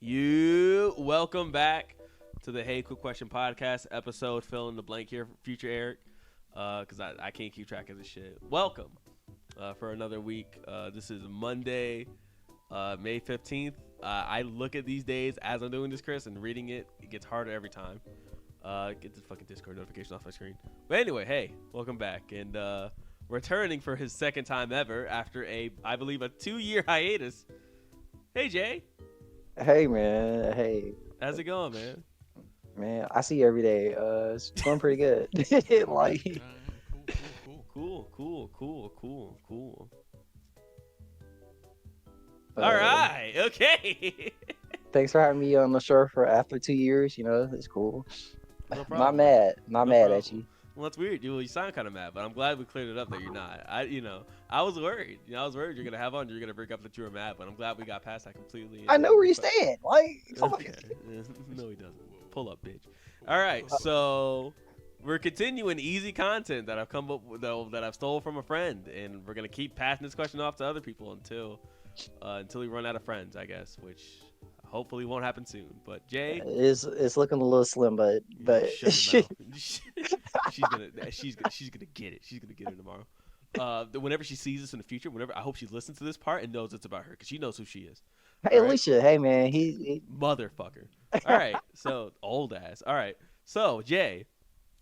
You welcome back to the Hey Quick Question podcast episode. Fill in the blank here, future Eric, because I can't keep track of this shit. Welcome for another week. This is Monday, May 15th. I look at these days as I'm doing this, Chris, and reading it. It gets harder every time. Get this fucking Discord notification off my screen. But anyway, hey, welcome back, and returning for his second time ever after I believe a 2-year hiatus. Hey, Jay. Hey man, hey How's it going, man? man, I see you every day. It's going pretty good. Like, Cool. uh, All right, okay. thanks for having me on the show for after 2 years. It's cool. No Not problem. mad, not No mad problem. at you. Well, that's weird. You sound kind of mad, but I'm glad we cleared it up that you're not. I was worried. I was worried you're gonna have on. You're gonna break up that you were mad, but I'm glad we got past that completely. I know where you stand. Like, come on. Okay. No, he doesn't. Pull up, bitch. All right, so we're continuing easy content that I've come up with, that I've stole from a friend, and we're gonna keep passing this question off to other people until we run out of friends, I guess, which hopefully won't happen soon. But Jay, It's looking a little slim, but shut your mouth. she's gonna get it. She's gonna get it tomorrow. Whenever she sees this in the future, I hope she listens to this part and knows it's about her because she knows who she is. hey, All right? Alicia, hey man, he Motherfucker. All right, so old ass. All right, so Jay,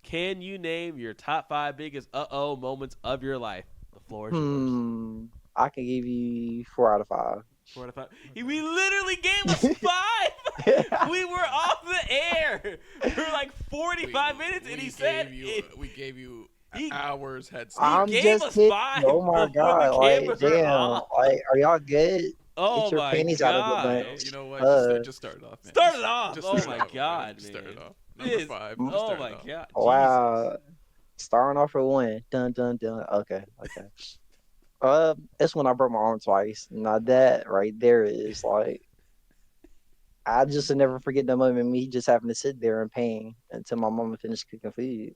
can you name your top 5 biggest moments of your life? The floor is yours. I can give you 4 out of 5. 4 out of 5. We literally gave us 5. We were off the air for like 45 minutes, and he said we gave you he- hours head I'm gave just us kidding. 5 Oh my before the god, like cameras were damn, off. like are y'all good? Oh Get your my panties out of the god! bunch. You know what? Just start it off, man. Start it off. Just Oh start it my off, god, Just man. start it off. This- Number 5. Just Oh start my it off. god! Wow. Starting off for 1. Dun dun dun. Okay. It's when I broke my arm twice. Now that right there is like I just will never forget that moment. Me just having to sit there in pain until my mama finished cooking food.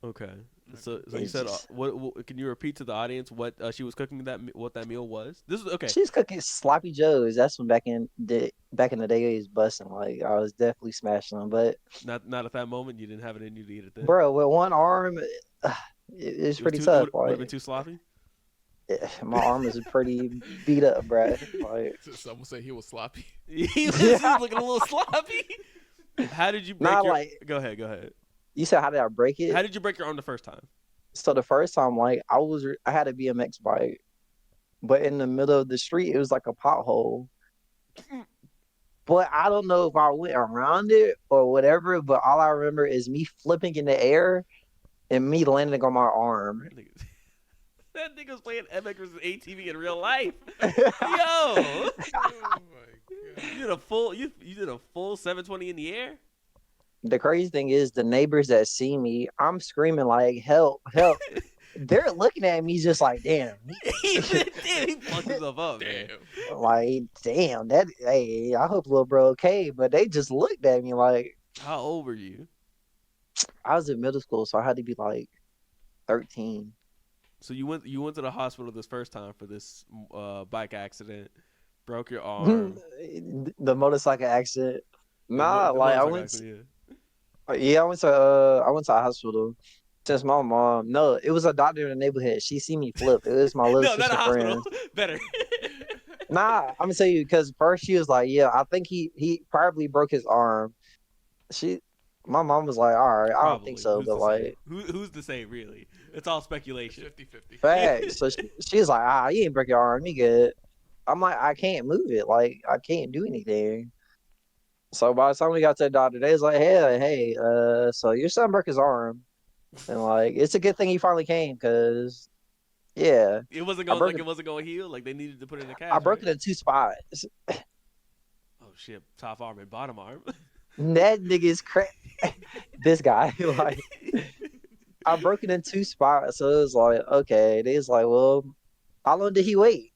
Okay. So you It's said just- what? Can you repeat to the audience what she was cooking what that meal was? This is okay. She's cooking sloppy joes. That's when back in the day it was busting. Like I was definitely smashing them. But Not at that moment. You didn't have it in you to eat it then. bro, with one arm, it's pretty tough. Would have Like been too sloppy. my arm is pretty beat up, bro. Like Some will say he was sloppy. He was looking a little sloppy. How did you break Nah, your? like- Go ahead. you said, how did I break it? How did you break your arm the first time? So the first time, like I had a BMX bike, but in the middle of the street, it was like a pothole. But I don't know if I went around it or whatever. But all I remember is me flipping in the air and me landing on my arm. That nigga was playing MX versus ATV in real life. Yo, Oh my god. you did a full 720 in the air. The crazy thing is, the neighbors that see me, I'm screaming like help, help. They're looking at me just like damn, he fucked himself up, man. Damn. like damn. That hey, I hope little bro okay. But they just looked at me like. How old were you? I was in middle school, so I had to be like 13. So you went to the hospital this first time for this bike accident, broke your arm. The motorcycle accident. Nah, The like I motorcycle went. accident, Yeah, I went to a hospital. Since my mom, no, it was a doctor in the neighborhood. She see me flip. It was my yeah. little No, not a sister hospital. friend. Better. Nah, I'm gonna tell you because first she was like, yeah, I think he probably broke his arm. My mom was like, all right, I don't think so, Who's but to like. say? Who's to say really? It's all speculation. 50-50. Facts. So she's like, you ain't break your arm, you good. I'm like, I can't move it. Like, I can't do anything. So by the time we got to the doctor, they was like, hey, so your son broke his arm. And like, it's a good thing he finally came because, yeah. It wasn't I going broke it wasn't going to heal. Like they needed to put it in a cast. I broke right? it in 2 spots. Oh shit! Top arm and bottom arm. That nigga's crazy. This guy, like, I broke it in 2 spots. So it was like, okay. They was like, well, how long did he wait?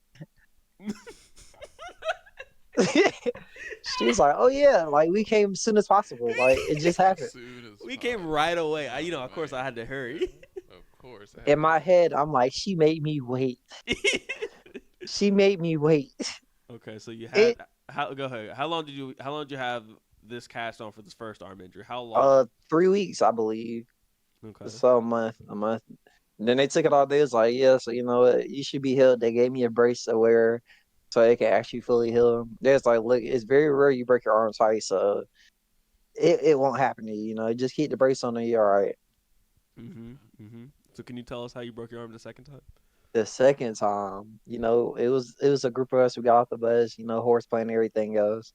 She was like, "Oh yeah, like we came as soon as possible. Like it just happened." We came right away. Of course, I had to hurry. Of course. In my head, I'm like, "She made me wait. She made me wait." Okay, so you had Go ahead. How long did you have this cast on for this first arm injury? How long? 3 weeks, I believe. Okay. So a month. Then they took it all day. It's like, yeah, so you know what, you should be healed. They gave me a brace to wear so it can actually fully heal. There's like, look, it's very rare you break your arm tight, so it won't happen to you. You know, just keep the brace on and you're all right. So can you tell us how you broke your arm the second time? The second time, you know, it was a group of us who got off the bus, you know, horseplay and everything else.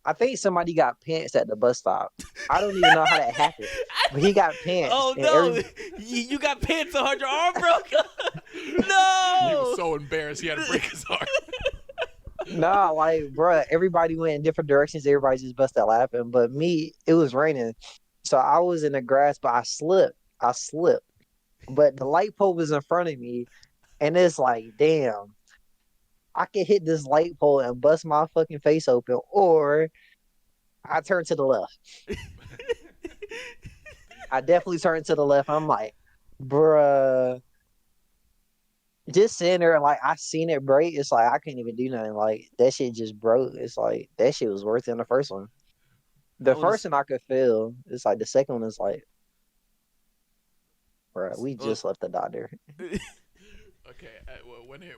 I think somebody got pants at the bus stop. I don't even know how that happened, but he got pants. Oh and no! You got pants so hard your arm broke. No! He was so embarrassed he had to break his arm. Nah, like, bruh, everybody went in different directions. Everybody just busted laughing. But me, it was raining. So I was in the grass, but I slipped. But the light pole was in front of me. And it's like, damn, I could hit this light pole and bust my fucking face open, or I turn to the left. I definitely turned to the left. I'm like, bruh. Just sitting there, like, I seen it break. It's like I couldn't even do nothing. Like, that shit just broke. It's like that shit was worse than the first one. The first one I could feel. It's like the second one is like, bruh, we just left the doctor. Okay,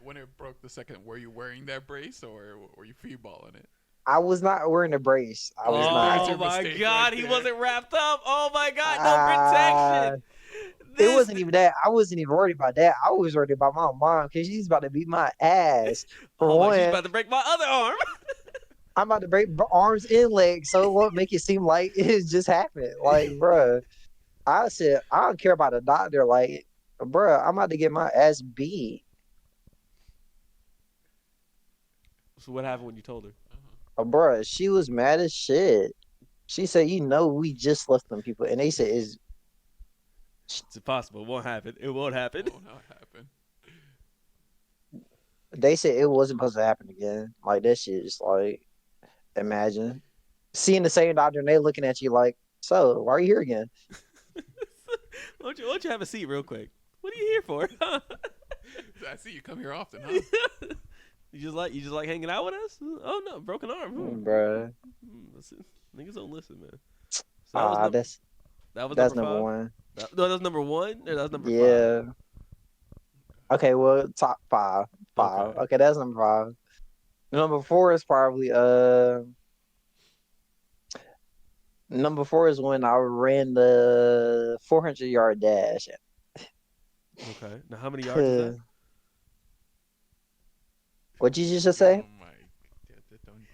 when it broke the second, were you wearing that brace or were you free-balling it? I was not wearing a brace. I was not. Oh my mistake god, right he there. wasn't wrapped up. Oh my god, no protection. It wasn't even that. I wasn't even worried about that. I was worried about my mom because she's about to beat my ass. For Oh, one, she's about to break my other arm. I'm about to break arms and legs, so it won't make it seem like it just happened. Like, bruh, I said, I don't care about a doctor. Like, bruh, I'm about to get my ass beat. So what happened when you told her? Bruh, she was mad as shit. She said, you know, we just left them people. And they said, It's impossible. It won't happen. It won't happen. It won't happen. they said it wasn't supposed to happen again. Like, that shit is like, imagine seeing the same doctor and they looking at you like, so why are you here again? Why don't you have a seat real quick? What are you here for? I see you come here often, huh? You just like hanging out with us? Oh no, broken arm. Bruh. Listen, niggas don't listen, man. So that's number one. No, that's number one. Or that's number Yeah. five. Okay, well, top five. Okay, that's number five. Number four is probably number four is when I ran the 400-yard dash. Okay. Now how many yards is that? What'd you just say? Oh my! Yeah, don't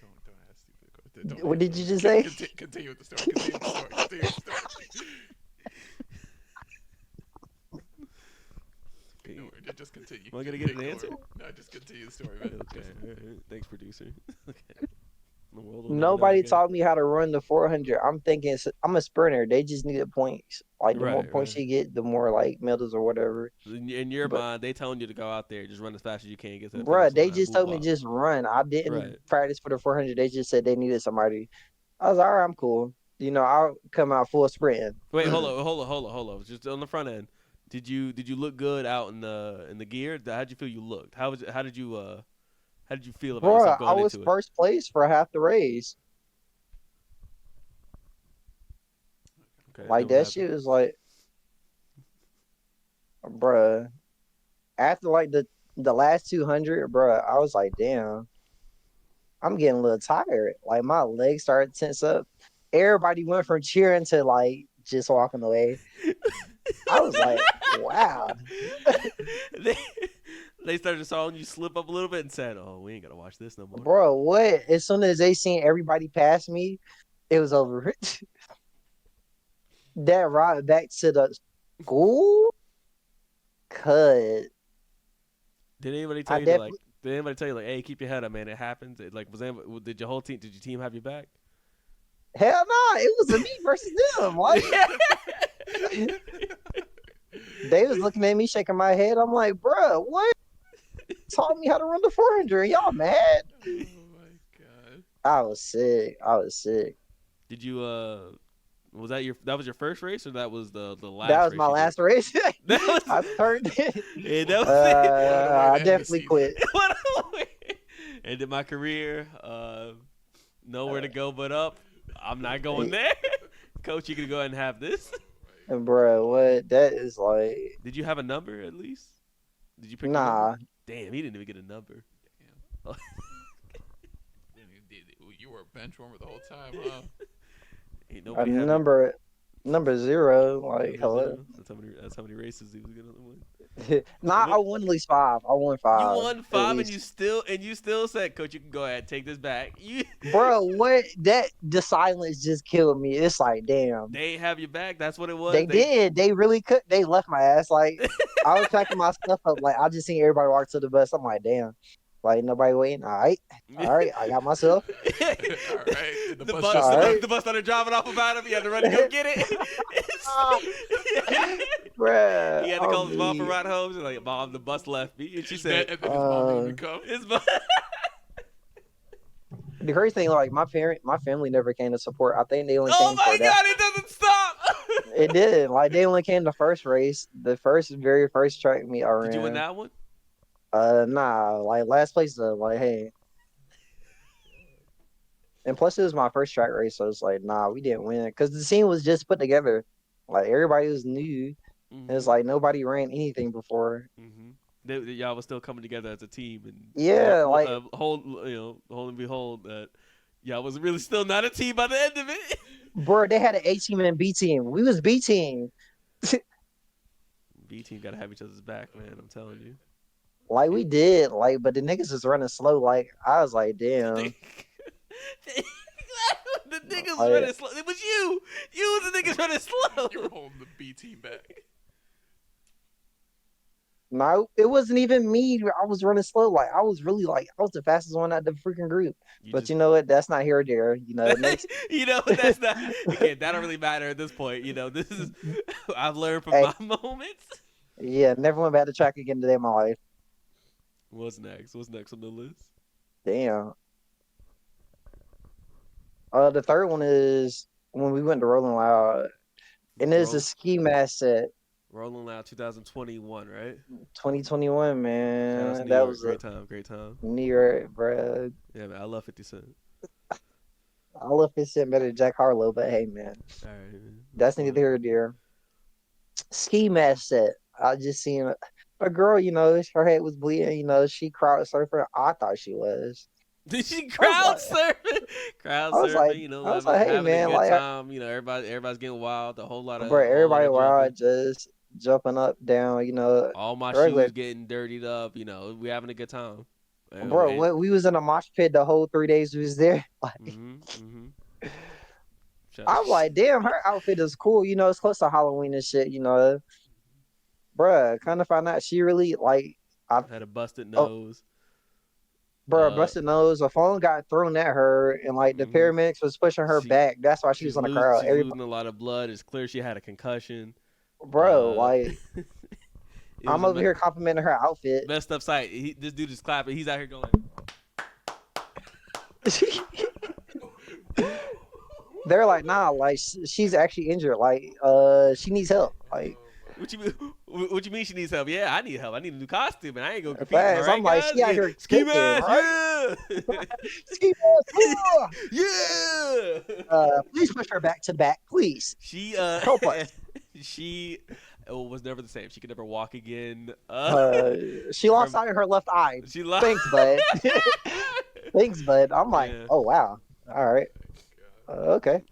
ask stupid questions. What did you just say? Continue with the story. Continue with the story. No, just continue. Am I gonna get an answer? No, just continue the story, man. Okay. All right. Thanks, producer. Okay. Nobody taught me how to run the 400. I'm thinking I'm a sprinter. They just needed points. Like, the more points you get, the more, like, medals or whatever. In your mind, they telling you to go out there, just run as fast as you can. Get to the Bruh, they just told me just run. I didn't practice for the 400. They just said they needed somebody. I was like, all right, I'm cool. You know, I'll come out full sprinting. Wait, hold on. Just on the front end, did you look good out in the gear? How'd you feel you looked? How did you feel about yourself going I was into first place for half the race. Okay, like, that shit was like, bruh. After, like, the last 200, bruh, I was like, damn, I'm getting a little tired. Like, my legs started to tense up. Everybody went from cheering to, like, just walking away. I was like, wow. They started sawing you slip up a little bit and said, "Oh, we ain't gotta watch this no more." Bro, what? As soon as they seen everybody pass me, it was over. That ride back to the school, did anybody tell you like, hey, keep your head up, man? It happens. Did your team have your back? Hell no, it was me versus them. Like, they was looking at me, shaking my head. I'm like, bro, what? Taught me how to run the 400. Y'all mad? Oh my god! I was sick. Did you was that your first race or that was the last? That was race my last race. I turned. Yeah, that was I definitely quit. Ended my career. nowhere to go but up. I'm not going there. Coach, you can go ahead and have this. And bro, what that is like? Did you have a number at least? Did you pick a Nah, number? Damn, he didn't even get a number. Damn. You were a bench warmer the whole time, huh? Ain't a nobody having number 0. Like, number hello. zero. That's how many races he was gonna win. Nah, I won at least 5. I won 5. You won at 5 least. and you still said, Coach, you can go ahead, take this back. Bro, what the silence just killed me. It's like, damn. They ain't have your back. That's what it was. They did. They really could. They left my ass. Like, I was packing my stuff up. Like, I just seen everybody walk to the bus. I'm like, damn. Like, nobody waiting. All right. I got myself. All right. The bus started driving off about him. He had to run to go get it. Bruh. He had to call his mom for ride home. She's like, Mom, the bus left me. And she said, and then his mom didn't even come. his bus. The crazy thing, like, my family never came to support. I think they only Oh came my for that. God, it doesn't stop. It did. Like, they only came the first race, the very first track meet I ran. Did you win that one? Nah, like last place though. Like, hey. And plus, it was my first track race, so it's like, nah, we didn't win because the scene was just put together. Like, everybody was new. Mm-hmm. It's like nobody ran anything before. Mm-hmm. Y'all was still coming together as a team, and Yeah, like hold and behold that y'all was really still not a team by the end of it. bro, they had an A team and a B team. We was B team. B team gotta have each other's back, man. I'm telling you. Like, we did, like, but the niggas was running slow. Like, I was like, damn. The niggas was running slow. It was you. You was the niggas running slow. You were holding the B team back. No, it wasn't even me. I was running slow. Like, I was really like, I was the fastest one out of the freaking group. You know what? That's not here or there. You know, that's not. Again, that don't really matter at this point. You know, this is. I've learned from my moments. Yeah, never went back to track again today in my life. What's next? What's next on the list? Damn. The third one is when we went to Rolling Loud, and it's a ski mask set. Rolling Loud 2021, right? 2021, man. That was great time. Great time. New York, bro. Yeah, man. I love 50 Cent. I love 50 Cent better than Jack Harlow, but hey, man. All right, man. That's neither here nor there. Ski mask set. I just seen a girl, you know, her head was bleeding, you know, she crowd surfing. I thought she was. Did she crowd surfing? Crowd surfing, like, you know, I was like, hey, having man, a good like, time. You know, everybody's getting wild. A whole lot of bro, everybody wild, just jumping up, down, you know. All my shoes getting dirtied up, you know, we having a good time. Bro, we was in a mosh pit the whole 3 days we was there. Like, I'm like, damn, her outfit is cool. You know, it's close to Halloween and shit, you know. Bruh, kind of find out she really, like... had a busted nose. Busted nose. A phone got thrown at her, and, like, the paramedics was pushing her back. That's why she was in the crowd. She's losing a lot of blood. It's clear she had a concussion. Bro, like... I'm over here complimenting her outfit. Messed up sight. This dude is clapping. He's out here going... They're like, nah, like, she's actually injured. Like, she needs help. Like... What you mean she needs help? Yeah, I need help. I need a new costume, and I ain't gonna compete. Fast. Right, I'm like, guys? she out here ski mask, right? Yeah. Ski mask, yeah. Please push her back to the back, please. She help us. She was never the same. She could never walk again. She lost sight of her left eye. She lost. Thanks, bud. Thanks, bud. I'm like, oh wow, all right, okay.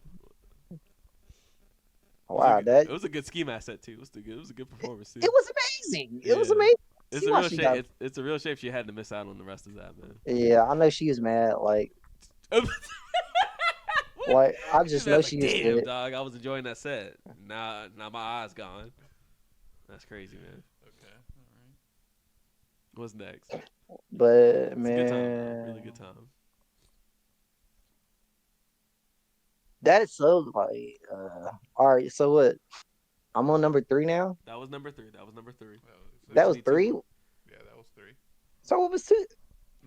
Wow, it was a good ski mask set too. It was a good performance too. It was amazing. It was amazing. It's a real shame. It's a real shame she had to miss out on the rest of that, man. Yeah, I know she was mad. Like, like I just know she was damn, dog. I was enjoying that set. Now my eyes gone. That's crazy, man. Okay, all right. What's next? But it's man, a good time, really good time. That is so like, all right. So what? I'm on number 3 now. That was number 3. That was 3. Yeah, that was 3. So what was 2?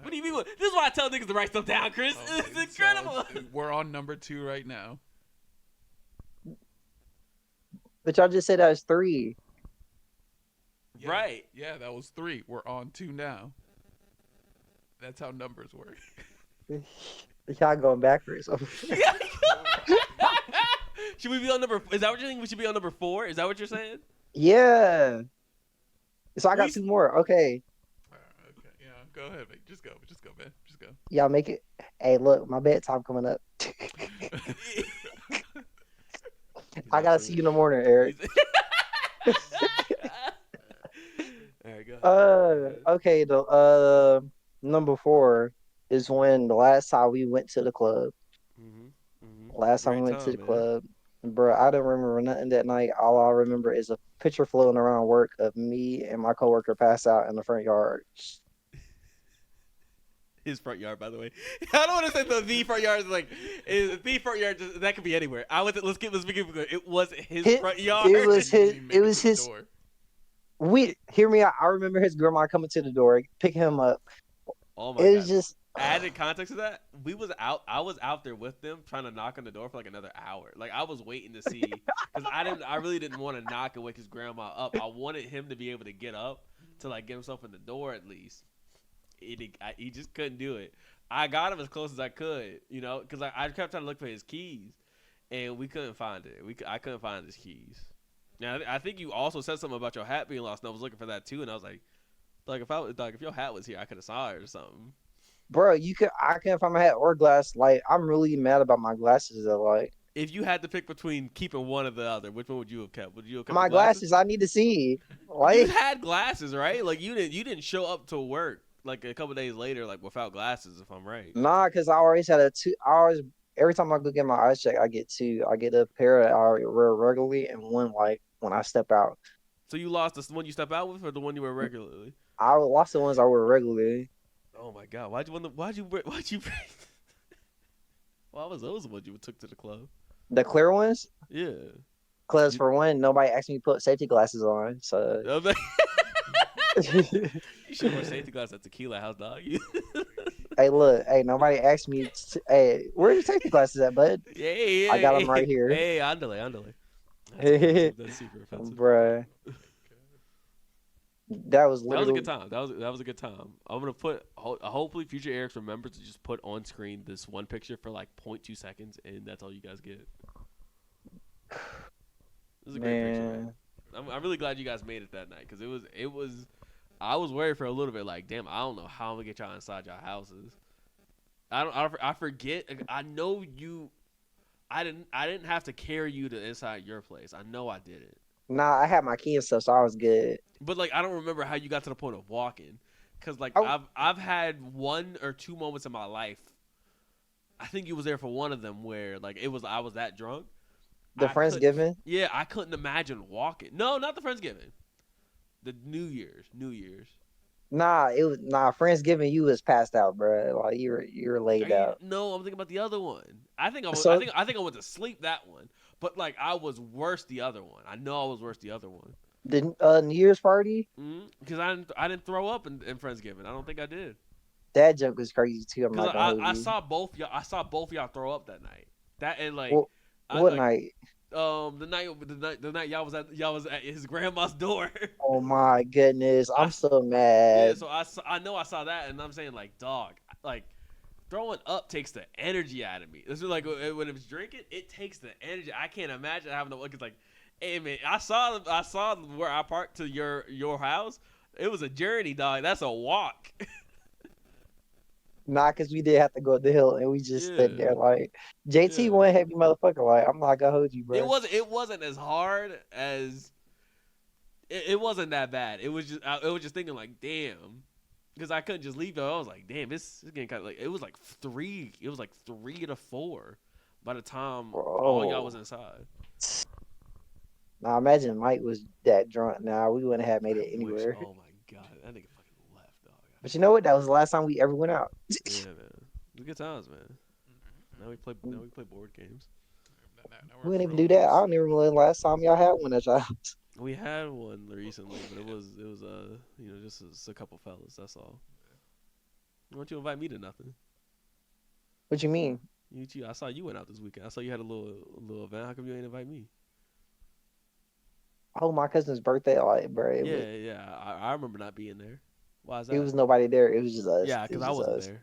What do you mean? This is why I tell niggas to write stuff down, Chris. Okay, it's incredible. So we're on number 2 right now. But y'all just said that was 3. Yeah, right. Yeah, that was 3. We're on 2 now. That's how numbers work. Y'all going backwards. Should we be on number? Is that what you think? We should be on number 4? Is that what you're saying? Yeah. So I got We- 2 more. Okay. Okay, yeah, go ahead, man. Just go, man. Just go. Y'all make it. Hey, look, my bedtime coming up. I gotta see you in the morning, Eric. All right, go ahead. Okay, the number 4 is when the last time we went to the club. Last time we Great went to time, the man. club, bro, I don't remember nothing that night. All I remember is a picture floating around work of me and my coworker passed out in the front yard. His front yard, by the way. I don't want to say the front yard is like the front yard. That could be anywhere. Let's be clear. It was his front yard. It was You his. didn't make It to was the his. door. We hear me out. I remember his grandma coming to the door, picking him up. Oh my It god. was just. Added context to that, I was out there with them trying to knock on the door for like another hour. Like I was waiting to see because I really didn't want to knock and wake his grandma up. I wanted him to be able to get up to like get himself in the door at least. He just couldn't do it. I got him as close as I could, you know, because I kept trying to look for his keys, and we couldn't find it. I couldn't find his keys. Now I think you also said something about your hat being lost, and I was looking for that too. And I was like if your hat was here, I could have saw it or something. Bro, I can't find my hat or glass. Like, I'm really mad about my glasses though. Like, If you had to pick between keeping one or the other, which one would you have kept? Would you have kept my the glasses? glasses, I need to see. You Like, had glasses, right? Like you didn't show up to work like a couple days later, like without glasses, if I'm right. nah, because I always had a 2. Every time I go get my eyes checked, I get 2. I get a pair that I wear regularly and one like when I step out. So you lost the one you step out with, or the one you wear regularly? I lost the ones I wear regularly. Oh my god! Why'd you? Why was those the ones you took to the club? The clear ones, Yeah. because You- for one, nobody asked me to put safety glasses on. So, I was like- you should wear safety glasses at Tequila House, dog. hey, look, hey, nobody asked me. Hey, where are your safety glasses at, bud? Hey, I got 'em right here. Hey, andale. That's super offensive. Bruh, that was That was a literally. good time. That was a good time. I'm gonna put hopefully future Erics remembers to just put on screen this one picture for like 0.2 seconds, and that's all you guys get. It was a great picture, man. I'm really glad you guys made it that night because it was. I was worried for a little bit, like, damn, I don't know how I'm gonna get y'all inside y'all houses. I forget. I know you. I didn't have to carry you to inside your place. I know I did it. Nah, I had my key and stuff, so I was good. But like I don't remember how you got to the point of walking, because like Oh. I've had 1 or 2 moments in my life. I think you was there for one of them where like I was that drunk. The I couldn't- Friendsgiving. Yeah, I couldn't imagine walking. No, not the Friendsgiving. The New Year's. Nah, Friendsgiving. You was passed out, bro. Like you were laid out. No, I'm thinking about the other one. I think I So- think I went to sleep that one. But like I was worse the other one. I know I was worse the other one. The New Year's party. Because I didn't throw up in Friendsgiving. I don't think I did. That joke was crazy too. I'm Because not gonna I hold you. saw both y'all. I saw both y'all throw up that night. That and like What, I- what like, night? The night y'all was at his grandma's door. Oh my goodness, I'm so Yeah, mad. so I know I saw that, and I'm saying like, dog, like throwing up takes the energy out of me. This is like when it's drinking, it takes the energy. I can't imagine having to look. It's like, hey man, I saw where I parked to your house. It was a journey, dog. That's a walk. Nah, cause we did have to go up the hill and we just stood Yeah. there like JT Yeah. one heavy motherfucker. Like I'm not gonna hold you, bro. It wasn't as hard as it wasn't that bad. It was just thinking like, damn, because I couldn't just leave it. I was like, damn, this is getting kind of like it was like 3 to 4 by the time all y'all was inside. Nah, imagine Mike was that drunk. Nah, we wouldn't have made it I wish- anywhere. Oh my god, that nigga fucking left, dog. But you know what? That was the last time we ever went out. Yeah, man, it was good times, man. Now we play board games. Now We we're didn't even do that. pros. I don't even remember the last time y'all had one at y'all house. We had one recently, but it was just a couple fellas. That's all. Why don't you invite me to nothing? What you mean? I saw you went out this weekend. I saw you had a little event. How come you ain't invite me? Oh, my cousin's birthday. Like, bro, Yeah. I remember not being there. Why is that? it was nobody there. It was just us. Yeah, It because was I just wasn't us. there.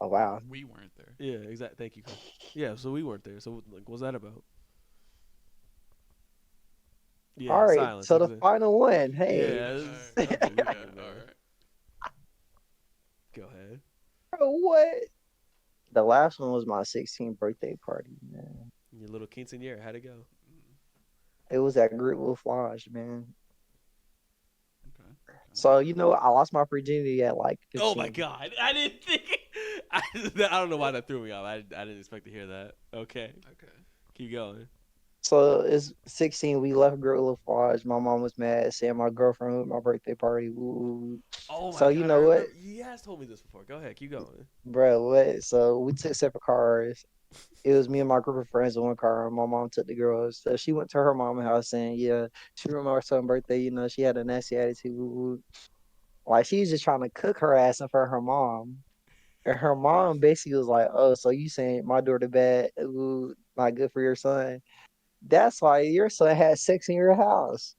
Oh wow. We weren't there. Yeah, exactly. Thank you, Chris. Yeah, so we weren't there. So like, what's that about? All Yeah, right. silence. So the final one. Hey, Yeah, All y'all right. do your Yeah. thing, All man. right. Go ahead. bro, what? The last one was my 16th birthday party, man. Your little quinceanera, how'd it go? It was at Great Wolf Lodge, man. Okay. So you know, I lost my virginity at like Oh my 15. God! I didn't think. I don't know why that threw me off. I didn't expect to hear that. Okay, Okay. keep going. So it's 16. We left Great Wolf Lodge. My mom was mad, saying my girlfriend was at my birthday party. Woo. Oh my So you God! I know what, remember. You has told me this before. Go ahead, keep going. bro? What? So we took separate cars. It was me and my group of friends in one car, and my mom took the girls. So she went to her mom's house saying, yeah, she remember her son's birthday. You know, she had a nasty attitude. Woo. Like she was just trying to cook her ass in front of her mom. And her mom basically was like, "Oh, so you saying my daughter bad? Ooh, not good for your son? That's why your son had sex in your house,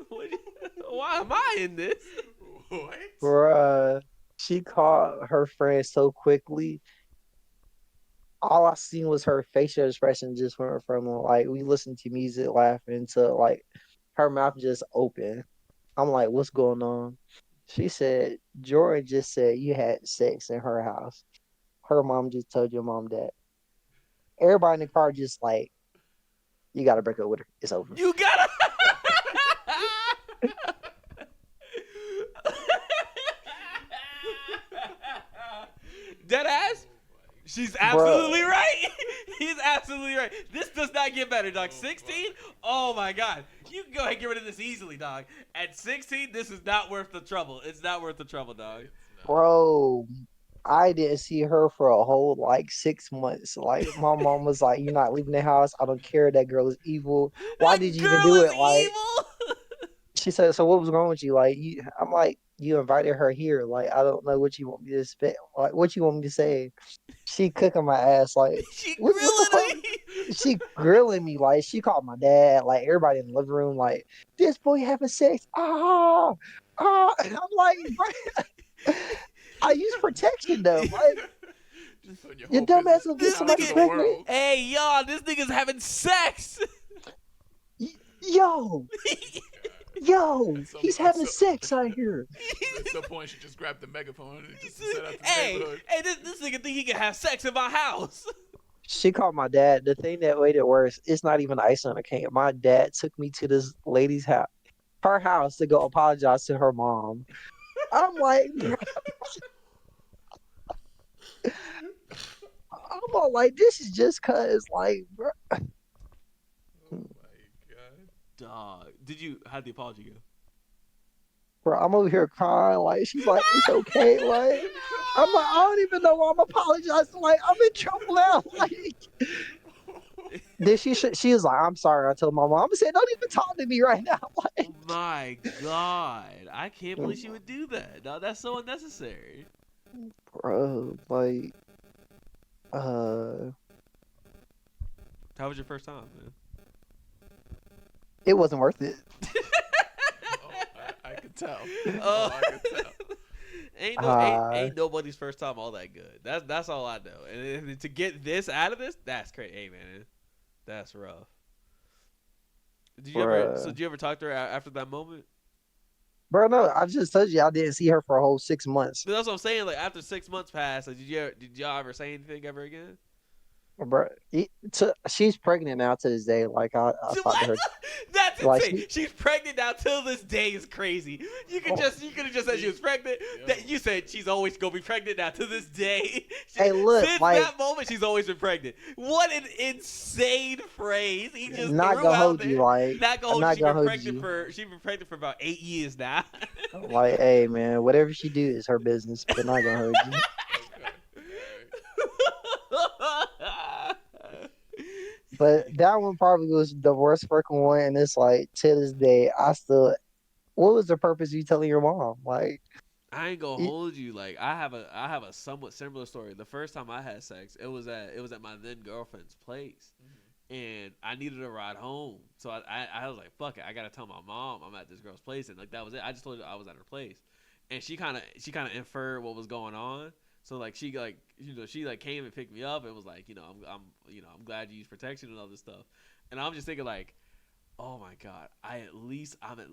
What- Why am I in this? What? bruh." She caught her friend so quickly. All I seen was her facial expression just went from like we listened to music, laughing to like her mouth just open. I'm like, "What's going on?" She said, "Jordan just said you had sex in her house. Her mom just told your mom that." Everybody in the car just like, "You got to break up with her. It's over." You gotta. Dead ass. She's absolutely Bruh. right. He's absolutely right. This does not get better, dog. 16? Oh my God. You can go ahead and get rid of this easily, dog. At 16, this is not worth the trouble. It's not worth the trouble, dog. Bro, I didn't see her for a whole like 6 months. Like my mom was like, "You're not leaving the house. I don't care. That girl is evil. Why did That you even girl do is it?" Like evil. she said, "So what was wrong with you?" Like I'm like, "You invited her here. Like I don't know what you want me to expect. Like what you want me to say." She cooking my ass. Like She what the fuck? grilling me. She grilling me. Like she called my dad. Like everybody in the living room. Like this boy having sex. And I'm like, bro, I use protection though. Like Just putting your your whole dumb ass business will get This out into somebody the nigga. pregnant. world. Hey, y'all, this nigga's having sex. Yo, At some he's at having some sex out here. at some point, she just grabbed the megaphone and just set out to the hey, neighborhood. hey, this nigga think he can have sex in my house. She called my dad. The thing that made it worse, it's not even ice on the cake. My dad took me to this lady's house, her house, to go apologize to her mom. I'm like, I'm all like, this is just cause, like, bro, Oh my god. Dog, how'd the apology go? I'm over here crying. Like, she's like, it's okay. Like, I'm like, I don't even know why I'm apologizing. Like, I'm in trouble now. Like, then she was like, I'm sorry. I told my mom. I said, don't even talk to me right now. Like, My God, I can't believe she would do that. Dog, that's so unnecessary. bro, like, uh, How was your first time, man? it wasn't worth it. Oh, I could tell. Uh, Oh, I could tell. ain't nobody's first time all that good. That's all I know. And to get this out of this, that's crazy. Hey man, that's rough. Bruh. Did you ever talk to her after that moment? Bro, no, I just told you I didn't see her for a whole 6 months. But that's what I'm saying. Like after 6 months passed, like, did y'all ever say anything ever again? Bro, she's pregnant now to this day. Like I talked to What? her. That's Like insane. She's pregnant now till this day is crazy. You could have just said she was pregnant. Yeah. That you said she's always gonna be pregnant now to this day. Hey, look, Since like, that moment, she's always been pregnant. What an insane phrase he just not threw gonna out hold there. you. Like, Not gonna I'm hold you. not gonna hold you. She's been pregnant for about 8 years now. Like, hey, man, whatever she do is her business, but not gonna hold you. Okay. All But that one probably was the worst fucking one, and it's like to this day, I still. What was the purpose of you telling your mom? Like, I ain't gonna it, hold you. Like I have a somewhat similar story. The first time I had sex, it was at my then girlfriend's place, and I needed a ride home. So I was like, fuck it, I gotta tell my mom I'm at this girl's place, and like that was it. I just told her I was at her place, and she kind of inferred what was going on. So like she like came and picked me up and was like, I'm glad you used protection and all this stuff, and I'm just thinking like, oh my god, I'm at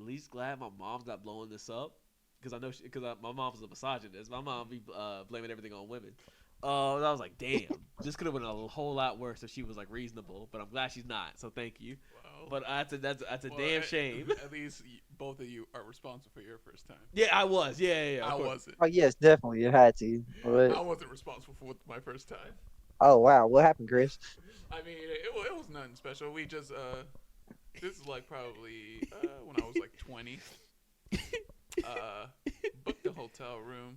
least glad my mom's not blowing this up, because I know because my mom's a misogynist. My mom be blaming everything on women. I was like, damn, this could have been a whole lot worse if she was like reasonable. But I'm glad she's not. So thank you. Well, But that's a damn shame. At least both of you are responsible for your first time. Yeah, I was. Yeah. I Of course. wasn't. Oh yes, definitely, it had to. But I wasn't responsible for my first time. oh wow, what happened, Chris? I mean, it was nothing special. We just this is like probably when I was like 20. Uh, booked a hotel room.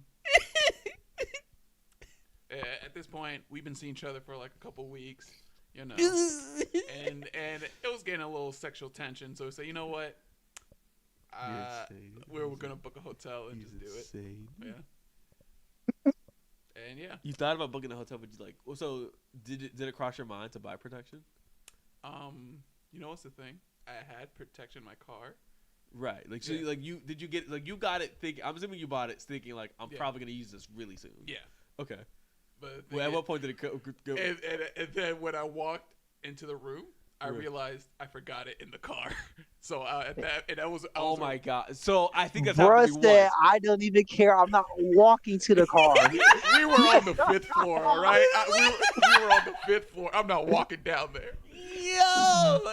At this point, we've been seeing each other for like a couple weeks, and it was getting a little sexual tension. So we said, you know what, we're gonna book a hotel and just do it. Yeah. And yeah. You thought about booking a hotel, but you like, so did it cross your mind to buy protection? You know what's the thing? I had protection in my car. Right. Like, so did you get, like, you got it thinking, I'm assuming you bought it thinking, like, I'm probably going to use this really soon. Yeah. Okay. But At what point did it go? And then when I walked into the room, I realized I forgot it in the car. So Oh my god! So I think that's Bruh happened to me said, once. I don't even care. I'm not walking to the car. we were on the 5th floor, all right? We were on the 5th floor. I'm not walking down there.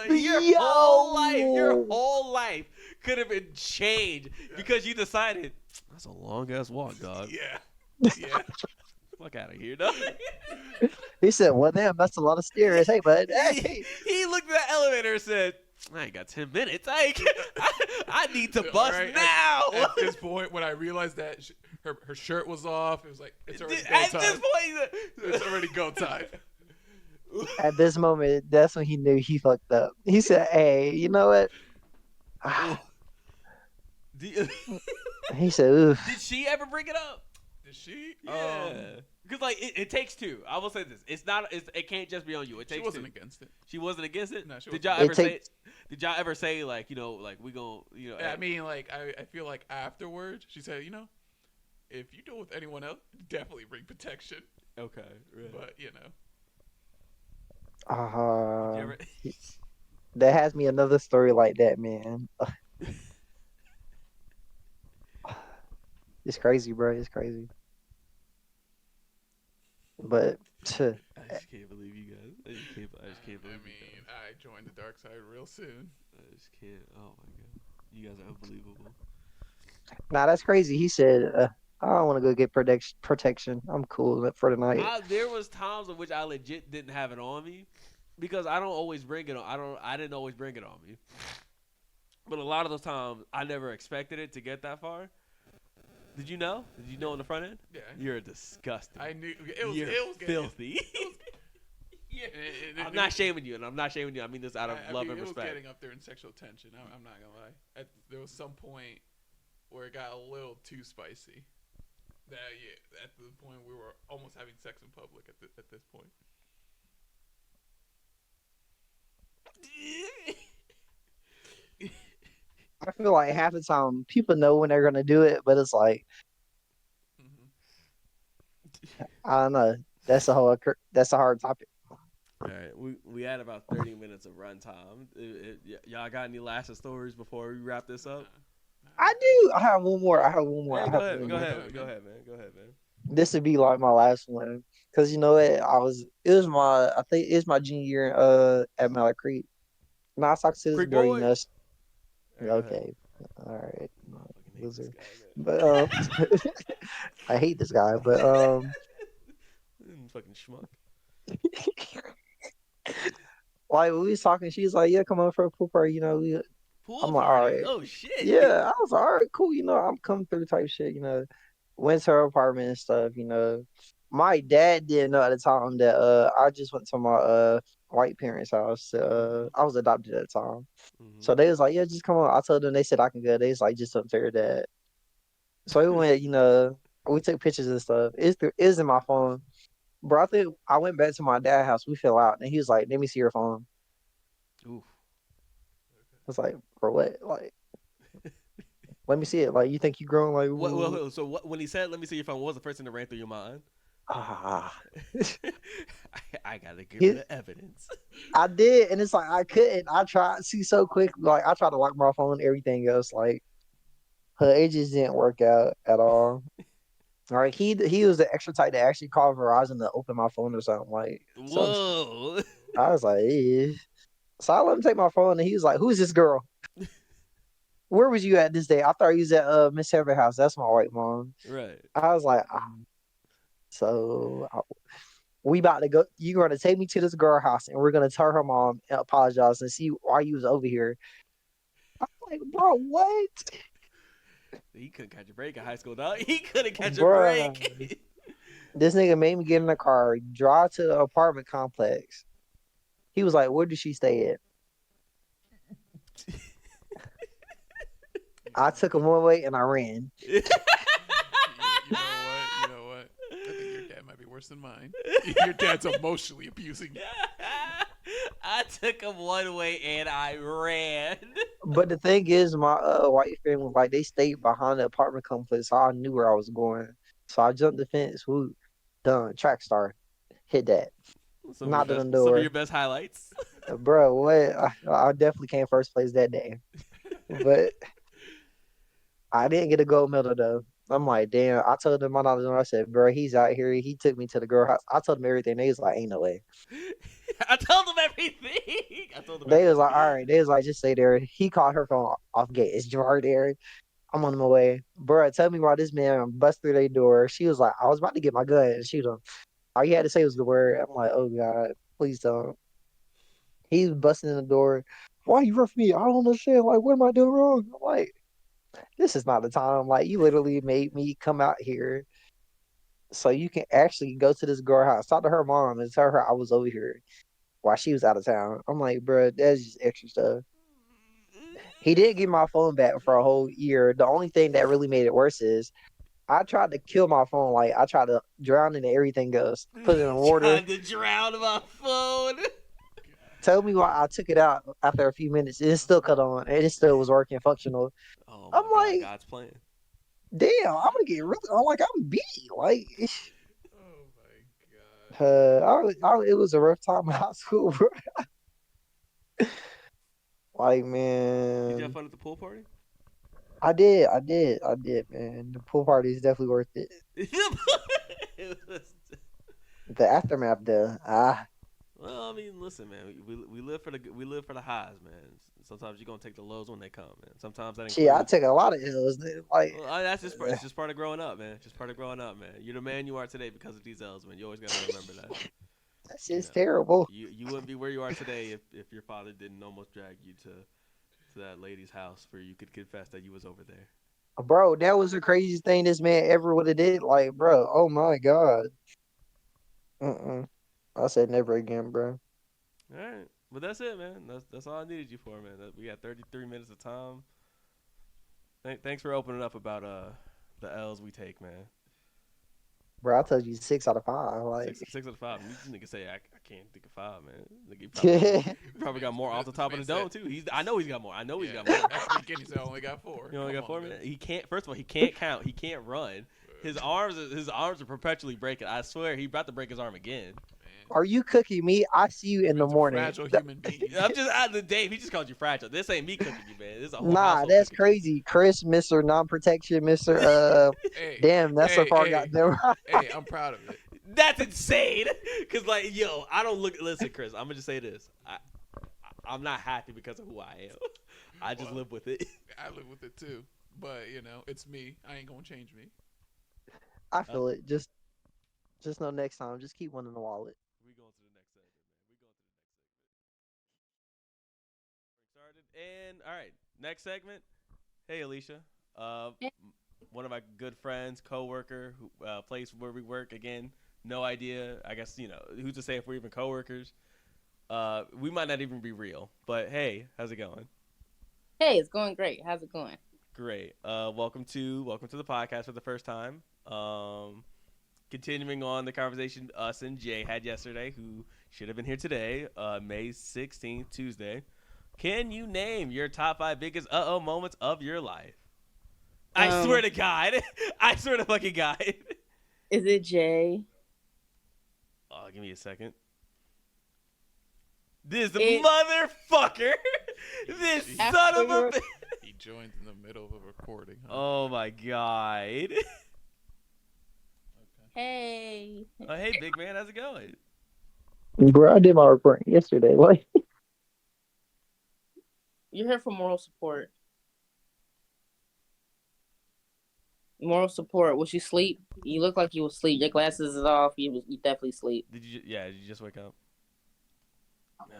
Your whole life could have been changed because you decided that's a long ass walk, dog. Yeah. Fuck out of here, dog. He said, well, damn, that's a lot of stairs. Hey, bud. Hey. He looked at the elevator and said, I ain't got 10 minutes. I need to bust now. At this point, when I realized that her shirt was off, it was like, it's already go At time. this point, It's already go time. At this moment, that's when he knew he fucked up. He said, hey, you know what? He said, oof. Did she ever bring it up? Did she? Yeah. Because like it takes two. I will say this: it can't just be on you. It takes. She wasn't two. against it. She wasn't against it. No, she did wasn't. y'all ever say? Did y'all ever say like like we gon' Yeah, I mean, like I feel like afterwards she said, if you deal with anyone else, definitely bring protection. Okay. Right. But that has me another story like that, man. It's crazy, bro. It's crazy. But I just can't believe you guys. I just can't believe. I mean, I joined the dark side real soon. I just can't. Oh my god, you guys are unbelievable. nah, that's crazy. He said, I don't want to go get protection. I'm cool for the night. There was times in which I legit didn't have it on me because I don't always bring it on. I didn't always bring it on me. But a lot of those times, I never expected it to get that far. Did you know? Did you know on the front end? Yeah. You're disgusting. I knew You're it was filthy. Yeah. I'm not shaming you, and I'm not shaming you. I mean this out of love and it respect. was getting up there in sexual tension. I'm not gonna lie. There was some point where it got a little too spicy. At the point we were almost having sex in public at this point. I feel like half the time people know when they're gonna do it, but it's like I don't know. That's a hard topic. All right, we had about 30 minutes of runtime. Y'all got any last stories before we wrap this up? I do. I have one more. Hey, go ahead, man. This would be like my last one, because you know what? I think it was my junior year at Mallard Creek. And I was talking to this Creek girl, boy? you know. Right, Okay, all right, Fucking hate loser. this guy, But I hate this guy. But fucking schmuck. like when we was talking, she's like, "Yeah, come on for a pool party." You know, Pool I'm like, party. all right. Oh shit. Yeah, I was like, all right, cool. You know, I'm coming through type shit. You know, went to her apartment and stuff. You know, my dad didn't know at the time that I just went to my white parents' house. I was adopted at the time, so they was like, yeah, just come on. I told them, they said I can go. They was like, just up to her dad. So we went. You know, we took pictures and stuff. It's in my phone. Bro, I think I went back to my dad's house. We fell out, and he was like, "Let me see your phone." was like, for what? Like, let me see it. Like, you think you grown? Like, What? Well, so what? When he said, "Let me see your phone," what was the first thing that ran through your mind? ah. I gotta get rid He, of evidence. I did, and it's like I couldn't. I tried. See, so quick. Like, I tried to lock my phone and everything else. Like, it just didn't work out at all. Like, he was the extra type to actually call Verizon to open my phone or something. Like, some. Whoa. I was like, eh. So I let him take my phone, and he was like, "Who's this girl? Where was you at this day?" I thought he was at Miss Heather's house. That's my white mom. Right. I was like, so we about to go. You're gonna take me to this girl house, and we're gonna tell her mom and apologize and see why you was over here. I'm like, bro, what, He couldn't catch a break in high school, dog. He couldn't catch a bro? break. This nigga made me get in the car, drive to the apartment complex. He was like, "Where did she stay at?" I took him one way and I ran. You know what? You know what? I think your dad might be worse than mine. Your dad's emotionally abusing you. I took him one way and I ran. But the thing is, my white family, like, they stayed behind the apartment complex, so I knew where I was going. So I jumped the fence. Woo, done. Track star, hit that. Knocked on the Some of your door, best highlights. bro. What? I definitely came first place that day, but I didn't get a gold medal though. I'm like, damn. I told them I said, bro, he's out here. He took me to the girl house. I told them everything. They was like, ain't no way. I told him everything. I told him They was everything. like, all right. They was like, just stay there. He called her phone off gate. It's Gerard there. I'm on my way. Bro, tell me why this man bust through their door. She was like, I was about to get my gun and shoot him. All you had to say was the word. I'm like, oh God, please don't. He's busting in the door. Why you rough me? I don't understand. Like, what am I doing wrong? I'm like, this is not the time. Like, you literally made me come out here so you can actually go to this girl house, talk to her mom, and tell her I was over here while she was out of town. I'm like, bro, that's just extra stuff. He did get my phone back for a whole year. The only thing that really made it worse is I tried to kill my phone. Like, I tried to drown it in everything else, put it in water. Trying to drown my phone. Tell me why I took it out after a few minutes. It still cut on, and it still was working, functional. Oh I'm my God, like, God's plan. damn, I'm gonna get really. I'm like, I'm beat. Like, Oh my god. it was a rough time in high school, bro. Like, Did you have man, fun at the pool party? I did, man. The pool party is definitely worth it. It was- The aftermath, though, well, I mean, listen, man. We live for the highs, man. Sometimes you're gonna take the lows when they come, man. Sometimes that shit, I includes. took a lot of L's. Like, Well, that's just it's just part of growing up, man. Just part of growing up, man. You're the man you are today because of these L's, man. You always gotta remember that. that You shit's know, terrible. you wouldn't be where you are today if your father didn't almost drag you to that lady's house where you could confess that you was over there. Bro, that was the craziest thing this man ever would have did. Like, bro, oh my God. Mm-mm. I said never again, bro. All right, but that's it, man. That's all I needed you for, man. We got 33 minutes of time. Thanks for opening up about the L's we take, man. Bro, I told you 6 out of 5. Like, Six out of five. You nigga say I can't think of five, man. Nigga, yeah. he probably got more off the This top of man the dome said- too. I know he's got more. I know he's Yeah, got more. At the beginning, he said I only got 4. You only got Come 4 on, minutes. man. He can't. First of all, he can't count. He can't run. His arms are perpetually breaking. I swear, he about to break his arm again. Man, Are you cooking me? I see you in the man's a morning. fragile human being. I'm just out of the Dave. He just called you fragile. This ain't me cooking you, man. This is a whole Nah, household that's cooking you. crazy. Chris, Mr. Non-Protection, Mr. Hey, Damn, that's so hey, far hey, got them. hey, I'm proud of it. That's insane. Cause like, yo, I don't look. Listen, Chris. I'm gonna just say this. I'm not happy because of who I am. I just Well, live with it. I live with it too. But, it's me. I ain't going to change me. I feel it. Just know next time. Just keep one in the wallet. We going to the next segment, man. We going to the next segment. Started and all right, next segment. Hey, Alicia. One of my good friends, coworker, who place where we work again. No idea. I guess who's to say if we're even coworkers. We might not even be real. But hey, how's it going? Hey, it's going great. How's it going? Great. Welcome to the podcast for the first time. Continuing on the conversation us and Jay had yesterday, who should have been here today, May 16th, Tuesday. Can you name your top 5 biggest moments of your life? I swear to God. I swear to fucking God. Is it Jay? Oh, give me a second. This motherfucker. This son of a bitch. He joined in the middle of a recording. Huh? Oh my God. Hey. Oh, hey, big man. How's it going? Bro, I did my recording yesterday. Like, You're here for moral support. Moral support. Was you sleep? You look like you was sleep. Your glasses is off. You definitely sleep. Did you just wake up? No,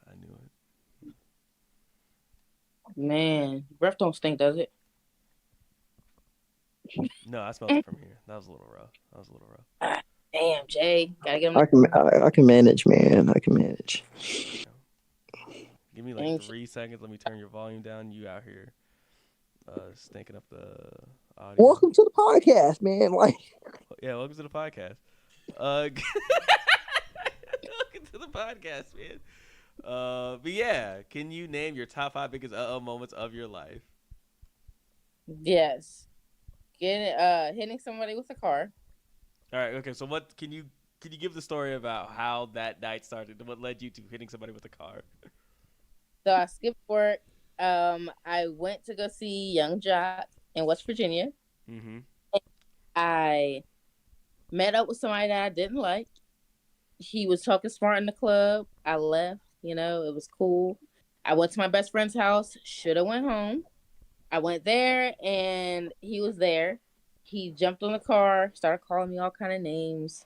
I knew it. Man, breath don't stink, does it? No, I smelled it from here. That was a little rough. Damn, Jay. Gotta get him. I can manage, man. I can manage. Give me like 3 seconds. Let me turn your volume down. You out here stinking up the audio. Welcome to the podcast, man. Like, yeah, welcome to the podcast. Welcome to the podcast, man. But yeah, can you name your top 5 biggest moments of your life? Yes. Hitting somebody with a car. All right, okay. So what can you give the story about how that night started and what led you to hitting somebody with a car? So I skipped work. I went to go see Young Jock in West Virginia. Mm-hmm. I met up with somebody that I didn't like. He was talking smart in the club. I left. It was cool. I went to my best friend's house. Should have went home. I went there and he was there. He jumped on the car, started calling me all kind of names,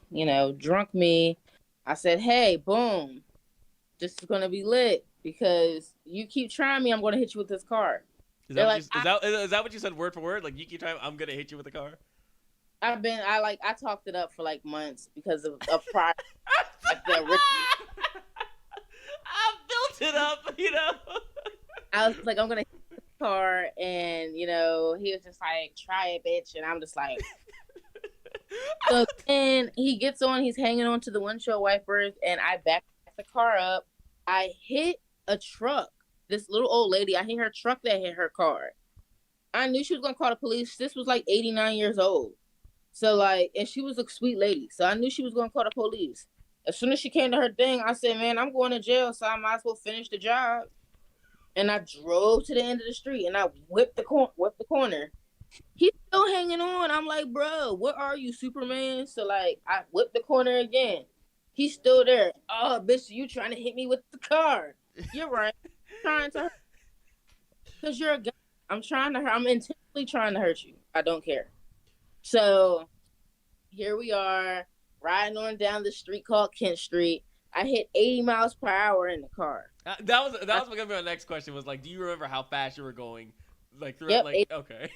drunk me. I said, hey, boom, this is going to be lit because you keep trying me, I'm going to hit you with this car. Is that what you said word for word? Like, you keep trying, I'm going to hit you with a car? I talked it up for like months because of prior. I built it up, I was like, I'm going to hit the car. And, he was just like, try it, bitch. And I'm just like. So then he gets on, he's hanging on to the windshield wipers. And I back the car up. I hit a truck. This little old lady, I hit her truck that hit her car. I knew she was going to call the police. This was like 89 years old. So, like, and she was a sweet lady. So I knew she was going to call the police. As soon as she came to her thing, I said, man, I'm going to jail, so I might as well finish the job. And I drove to the end of the street, and I whipped the corner. He's still hanging on. I'm like, bro, what are you, Superman? So, like, I whipped the corner again. He's still there. Oh, bitch, you trying to hit me with the car. You're right. I'm trying to hurt you. Because you're a guy. I'm intentionally trying to hurt you. I don't care. So here we are riding on down the street called Kent Street. I hit 80 miles per hour in the car. That was gonna be my next question. Was like, do you remember how fast you were going? Like through okay.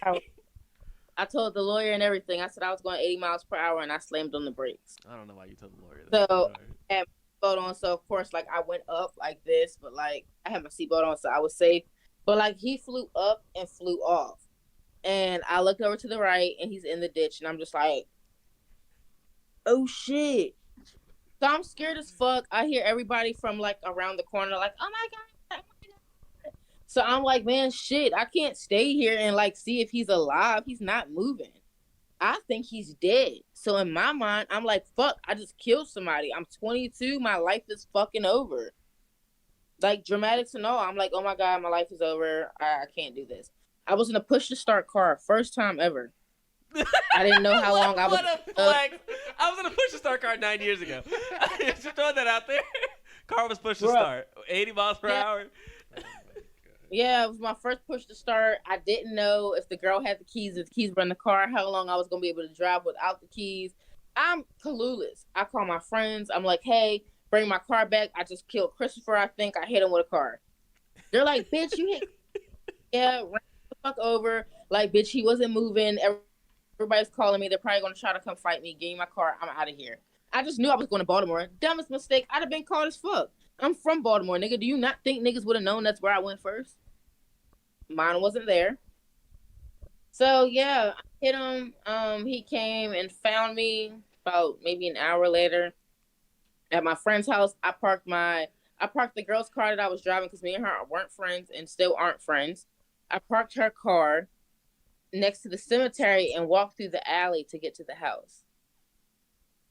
I told the lawyer and everything. I said I was going 80 miles per hour and I slammed on the brakes. I don't know why you told the lawyer that. So I had my seatbelt on. So of course, like I went up like this, but like I had my seatbelt on, so I was safe. But like he flew up and flew off. And I looked over to the right, and he's in the ditch, and I'm just like, oh, shit. So I'm scared as fuck. I hear everybody from, like, around the corner, like, oh, my God. So I'm like, man, shit, I can't stay here and, like, see if he's alive. He's not moving. I think he's dead. So in my mind, I'm like, fuck, I just killed somebody. I'm 22. My life is fucking over. Like, dramatics and all. I'm like, oh, my God, my life is over. I can't do this. I was in a push-to-start car, first time ever. I didn't know how long I was. What a flex! I was in a push-to-start car 9 years ago. Just throwing that out there. Car was push-to-start, 80 miles per hour. Yeah, it was my first push-to-start. I didn't know if the girl had the keys, if the keys were in the car, how long I was going to be able to drive without the keys. I'm clueless. I call my friends. I'm like, hey, bring my car back. I just killed Christopher, I think. I hit him with a car. They're like, bitch, you hit. Yeah, fuck over, like, bitch, he wasn't moving. Everybody's calling me. They're probably going to try to come fight me. Give me my car. I'm out of here. I just knew I was going to Baltimore. Dumbest mistake. I'd have been called as fuck. I'm from Baltimore, nigga. Do you not think niggas would have known that's where I went first? Mine wasn't there. So, yeah, I hit him. He came and found me about maybe an hour later at my friend's house. I parked my I parked the girl's car that I was driving because me and her weren't friends and still aren't friends. I parked her car next to the cemetery and walked through the alley to get to the house.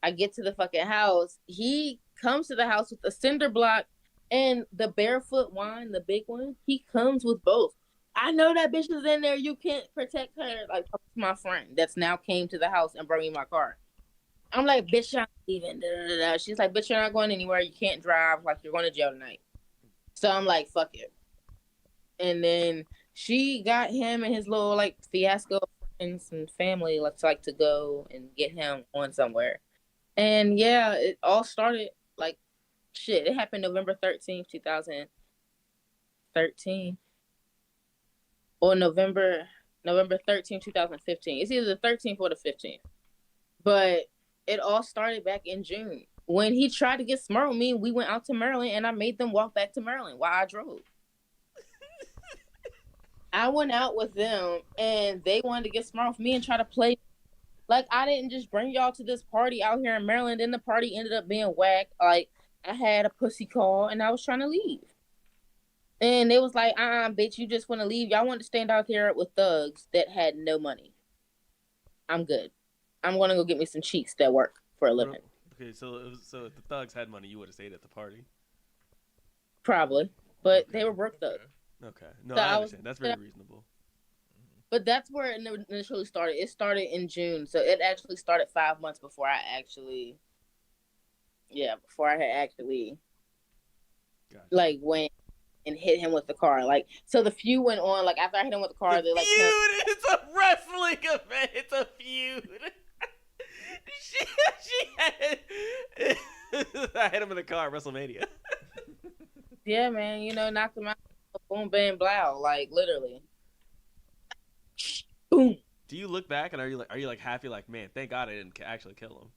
I get to the fucking house. He comes to the house with a cinder block and the barefoot wine, the big one. He comes with both. I know that bitch is in there. You can't protect her. Like, my friend that's now came to the house and brought me my car. I'm like, bitch, I'm leaving. Da, da, da, da. She's like, bitch, you're not going anywhere. You can't drive. Like, you're going to jail tonight. So I'm like, fuck it. And then she got him and his little, like, fiasco friends and family like to go and get him on somewhere. And yeah, it all started like shit. It happened November 13th, 2013. Or November 13th, 2015. It's either the 13th or the 15th. But it all started back in June. When he tried to get smart with me, we went out to Maryland and I made them walk back to Maryland while I drove. I went out with them and they wanted to get smart with me and try to play. Like, I didn't just bring y'all to this party out here in Maryland. Then the party ended up being whack. Like, I had a pussy call and I was trying to leave. And they was like, bitch, you just want to leave. Y'all want to stand out here with thugs that had no money. I'm good. I'm going to go get me some cheeks that work for a living. Okay, so if the thugs had money, you would have stayed at the party? Probably. But they were broke thugs. Okay. No, So I understand. That's very reasonable. But that's where it initially started. It started in June. So it actually started 5 months before I had actually, Gotcha. like, went and hit him with the car. Like, so the feud went on. Like, after I hit him with the car, they like, feud. It's a wrestling event. It's a feud. I hit him in the car at WrestleMania. yeah, man, knocked him out. Boom, bam, blow. Like, literally. Boom. Do you look back and are you like happy? Like, man, thank God I didn't actually kill him.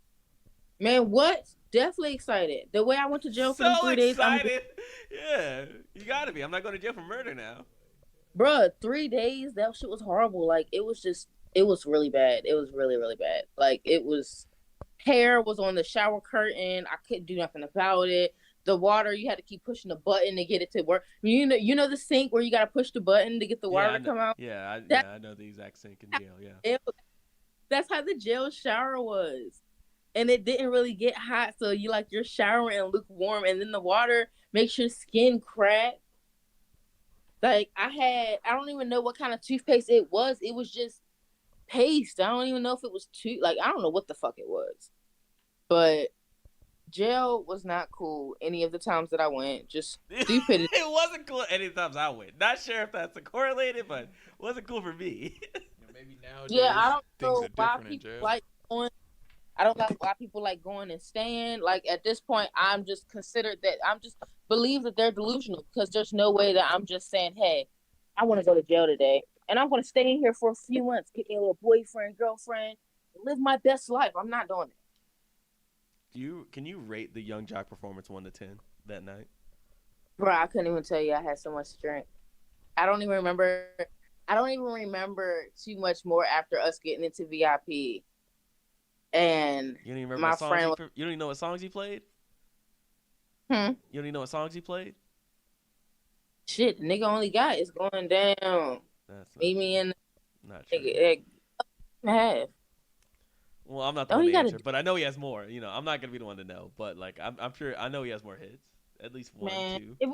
Man, what? Definitely excited. The way I went to jail for 3 days. Excited. Yeah, you gotta be. I'm not going to jail for murder now. Bruh, 3 days. That shit was horrible. Like, it was really bad. It was really, really bad. Like, hair was on the shower curtain. I couldn't do nothing about it. The water, you had to keep pushing the button to get it to work. You know the sink where you gotta push the button to get the water to come out. Yeah, I know the exact sink in jail. Yeah, that's how the jail shower was, and it didn't really get hot, so you're showering and lukewarm, and then the water makes your skin crack. Like, I don't even know what kind of toothpaste it was. It was just paste. I don't even know if it was I don't know what the fuck it was, but. Jail was not cool any of the times that I went. Just stupid. It wasn't cool any of the times I went. Not sure if that's correlated, but it wasn't cool for me. Maybe nowadays. Yeah, I don't things know are why different in people jail. like going. I don't like why people like going and staying. Like, at this point, I'm just believe that they're delusional, because there's no way that I'm just saying, hey, I want to go to jail today and I'm going to stay in here for a few months, get me a little boyfriend, girlfriend, live my best life. I'm not doing it. Can you rate the Young Jock performance 1 to 10 that night? Bro, I couldn't even tell you I had so much to drink. I don't even remember too much more after us getting into VIP. And you don't even remember my what songs friend you don't even know what songs he played? You don't even know what songs he played? Shit, the nigga only got is going down. That's Meet me in not true. Have. Well, I'm not the one to answer, but I know he has more. I'm not gonna be the one to know, but like I'm sure I know he has more hits, at least one, two. It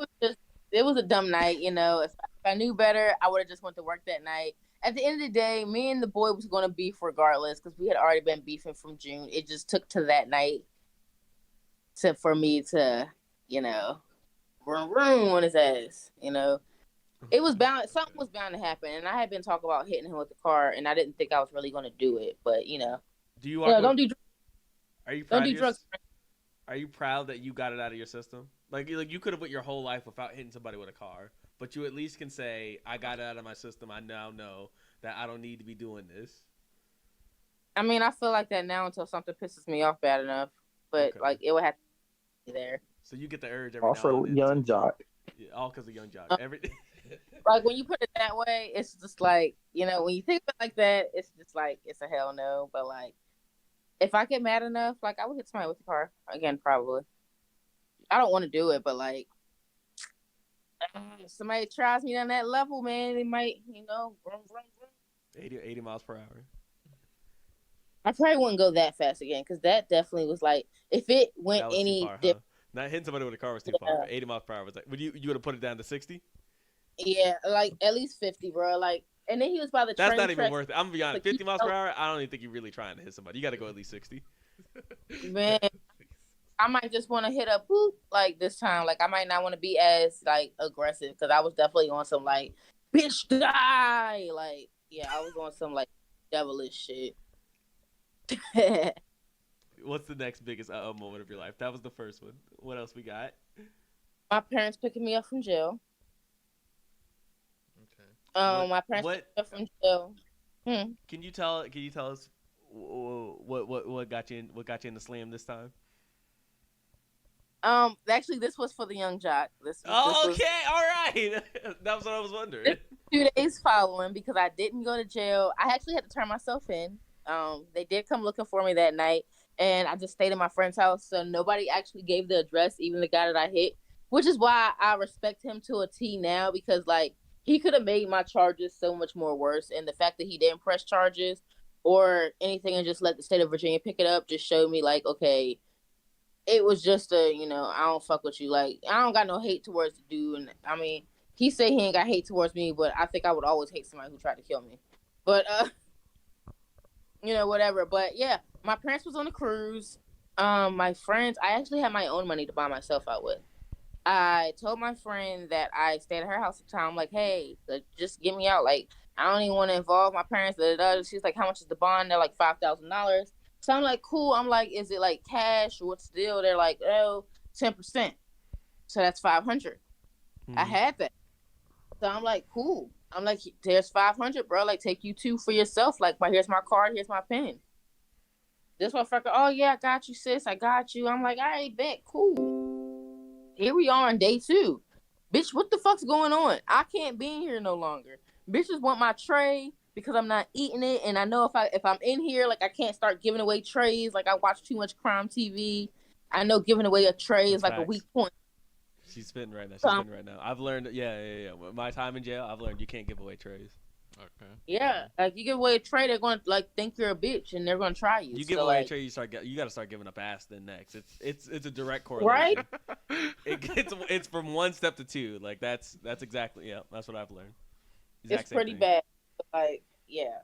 was a dumb night. If I knew better, I would have just went to work that night. At the end of the day, me and the boy was gonna beef regardless, because we had already been beefing from June. It just took to that night for me to, room on his ass. It was bound. Something was bound to happen, and I had been talking about hitting him with the car, and I didn't think I was really gonna do it, but Do you? Don't do. Are you Don't proud do drugs. Are you proud that you got it out of your system? Like you could have went your whole life without hitting somebody with a car, but you at least can say, I got it out of my system. I now know that I don't need to be doing this. I mean, I feel like that now until something pisses me off bad enough, but Okay. like, it would have to be there. So you get the urge every Also, now and then. Young Jock. Yeah, all because of Young Jock. Like, when you put it that way, it's just like, when you think of it like that, it's just like, it's a hell no. But like, if I get mad enough, like, I would hit somebody with the car again, probably. I don't want to do it, but like, If somebody tries me on that level, man, they might, vroom, vroom, vroom. 80 miles per hour. I probably wouldn't go that fast again because that definitely was like, if it went That was too any far, huh? different. Not hitting somebody with a car was too far, Yeah, but 80 miles per hour was like. Would you would have put it down to 60? yeah, like at least 50, bro. Like, and then he was by the That's train not even track. worth it. I'm gonna be honest. Like, 50 miles per hour. I don't even think you're really trying to hit somebody. You got to go at least 60. man, I might just want to hit a boop like this time. Like, I might not want to be as like aggressive because I was definitely on some like bitch die. Like, yeah, I was on some like devilish shit. What's the next biggest moment of your life? That was the first one. What else we got? My parents picking me up from jail. Okay. My parents What? picked me up from jail. Can you tell? Can you tell us what got you in the slam this time? Actually, this was for the young jock. Oh, This okay, all right. That was what I was wondering. 2 days following because I didn't go to jail. I actually had to turn myself in. They did come looking for me that night, and I just stayed in my friend's house, so nobody actually gave the address, even the guy that I hit, which is why I respect him to a T now because like he could have made my charges so much more worse, and the fact that he didn't press charges or anything and just let the state of Virginia pick it up just showed me like, okay, it was just I don't fuck with you. Like, I don't got no hate towards the dude. And I mean, he said he ain't got hate towards me, but I think I would always hate somebody who tried to kill me. But, whatever. But yeah, my parents was on a cruise. My friends, I actually had my own money to buy myself out with. I told my friend that I stayed at her house at the time. I'm like, hey, just get me out. Like, I don't even want to involve my parents. She's like, how much is the bond? They're like $5,000. So I'm like, cool. I'm like, is it like cash? What's the deal? They're like, oh, 10%. So that's 500. I had that. So I'm like, cool. I'm like, there's 500, bro. Like, take you two for yourself. Like, here's my card. Here's my pen. This motherfucker, oh yeah, I got you, sis. I got you. I'm like, all right, bet, cool. Here we are on day 2. Bitch, what the fuck's going on? I can't be in here no longer. Bitches want my tray because I'm not eating it, and I know if I'm in here, like I can't start giving away trays. Like I watch too much crime TV. I know giving away a tray is like a weak point. She's spitting right now. I've learned, yeah. My time in jail, I've learned you can't give away trays. Okay. Yeah, like you give away a tray, they're going to like think you're a bitch, and they're going to try you. You give away a tray, you got to start giving up ass then next. It's a direct correlation. Right? It's from 1 step to 2. Like that's exactly that's what I've learned. It's pretty bad. Like yeah.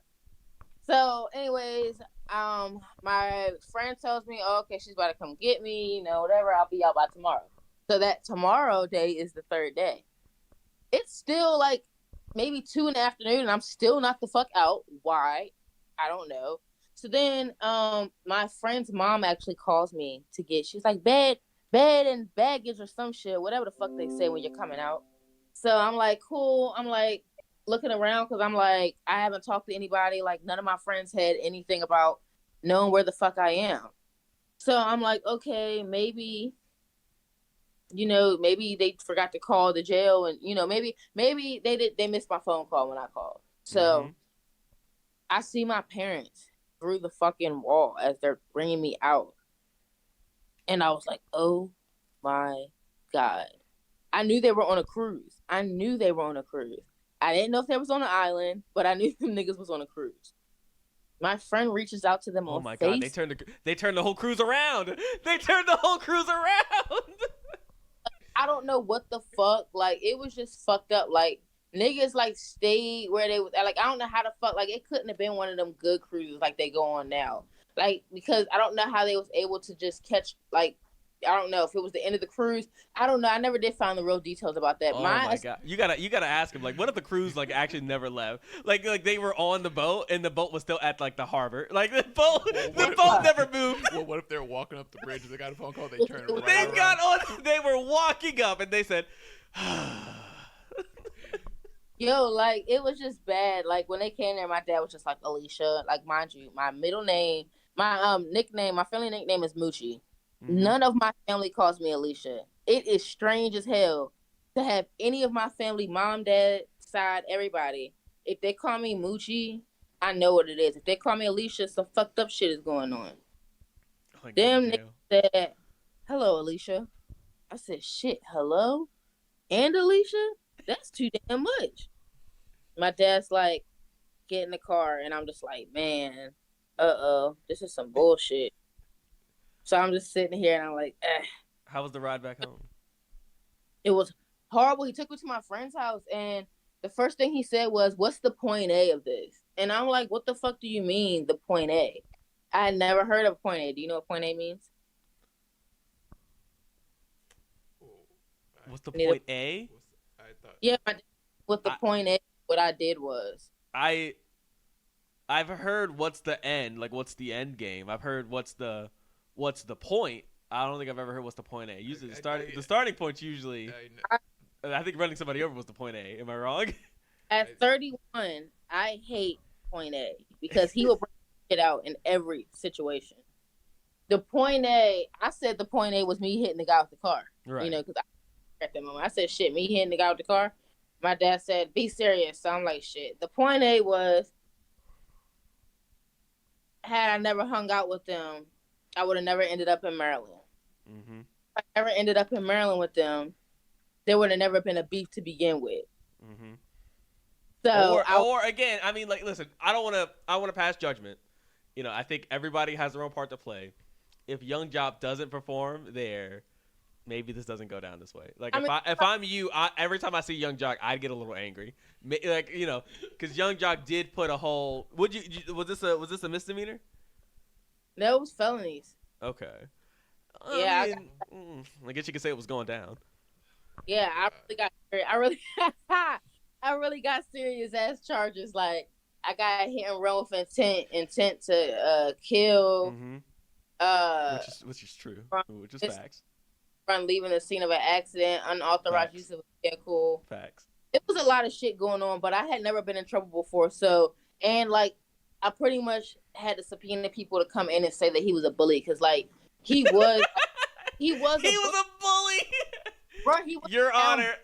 So, anyways, my friend tells me, oh, okay, she's about to come get me, whatever. I'll be out by tomorrow. So that tomorrow day is the 3rd day. It's still like maybe 2 in the afternoon, and I'm still not the fuck out. Why? I don't know. So then, my friend's mom actually calls me she's like, bed and baggage or some shit, whatever the fuck they say when you're coming out. So I'm like, cool. I'm like looking around because I'm like, I haven't talked to anybody. Like none of my friends had anything about knowing where the fuck I am. So I'm like, okay, maybe they forgot to call the jail, and maybe they missed my phone call when I called. So I see my parents through the fucking wall as they're bringing me out, and I was like, oh my god. I knew they were on a cruise. I didn't know if they was on an island, but I knew them niggas was on a cruise. My friend reaches out to them on my face. god, they turned the whole cruise around. They turned the whole cruise around. I don't know what the fuck. Like, it was just fucked up. Like, niggas, like, stayed where they was. Like, I don't know how the fuck. Like, it couldn't have been one of them good cruises like they go on now. Like, because I don't know how they was able to just catch, like, I don't know if it was the end of the cruise. I don't know. I never did find the real details about that. Oh my god! You gotta ask him. Like, what if the cruise like actually never left? Like they were on the boat and the boat was still at like the harbor. Like the boat never moved. Well, what if they're walking up the bridge and they got a phone call? They turned right They around. got on. They were walking up and they said, "Yo, like it was just bad. Like when they came there, my dad was just like Alisha. Like mind you, my middle name, my nickname, my family nickname is Moochie. None of my family calls me Alisha. It is strange as hell to have any of my family, mom, dad, side, everybody. If they call me Moochie, I know what it is. If they call me Alisha, some fucked up shit is going on. Them niggas said, hello, Alisha. I said, shit, hello? and Alisha? That's too damn much. My dad's like, get in the car, and I'm just like, man, this is some bullshit. So I'm just sitting here, and I'm like, How was the ride back home? It was horrible. He took me to my friend's house, and the first thing he said was, "What's the point A of this?" And I'm like, "What the fuck do you mean, the point A?" I had never heard of point A. Do you know what point A means? What's the point A? Yeah, what the point A, what I did was. I've heard what's the end, like what's the end game. I've heard what's the point. I don't think I've ever heard what's the point A. Usually the starting point's usually. I think running somebody over was the point A. Am I wrong? At 31, I hate point A because he will bring it out in every situation. The point A, I said the point A was me hitting the guy with the car. Right. You know, because at that moment I said, "Shit, me hitting the guy with the car." My dad said, "Be serious." So I'm like, "Shit." The point A was, had I never hung out with them, I would have never ended up in Maryland. Mm-hmm. If I ever ended up in Maryland with them, there would have never been a beef to begin with. Mm-hmm. So, or again, I mean, like, listen, I want to pass judgment. You know, I think everybody has their own part to play. If Young Jock doesn't perform there, maybe this doesn't go down this way. Like, if I'm you, every time I see Young Jock, I'd get a little angry. Like, you know, because Young Jock did put a whole. Was this a misdemeanor? No, it was felonies. Okay. Yeah, I guess you could say it was going down. Yeah, I really got serious ass charges. Like, I got hit and run with intent to kill. Mm-hmm. Which is true. Which is facts. From leaving the scene of an accident, unauthorized use of a vehicle. Facts. It was a lot of shit going on, but I had never been in trouble before. So, and like, I pretty much had to subpoena people to come in and say that he was a bully because, like, he was. He was a bully. Bro, he was Your Honor,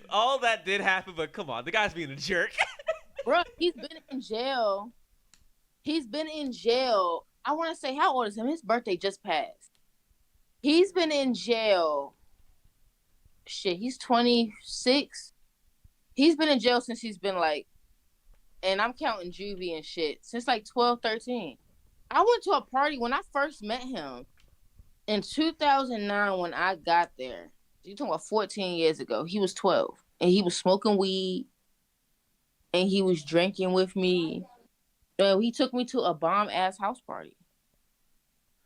all that did happen, but come on, the guy's being a jerk. Bro, he's been in jail. I want to say, how old is him? His birthday just passed. He's been in jail. Shit, he's 26. He's been in jail since he's been like, and I'm counting juvie and shit, since like 12, 13. I went to a party when I first met him in 2009 when I got there. You're talking about 14 years ago. He was 12. And he was smoking weed. And he was drinking with me. He took me to a bomb-ass house party.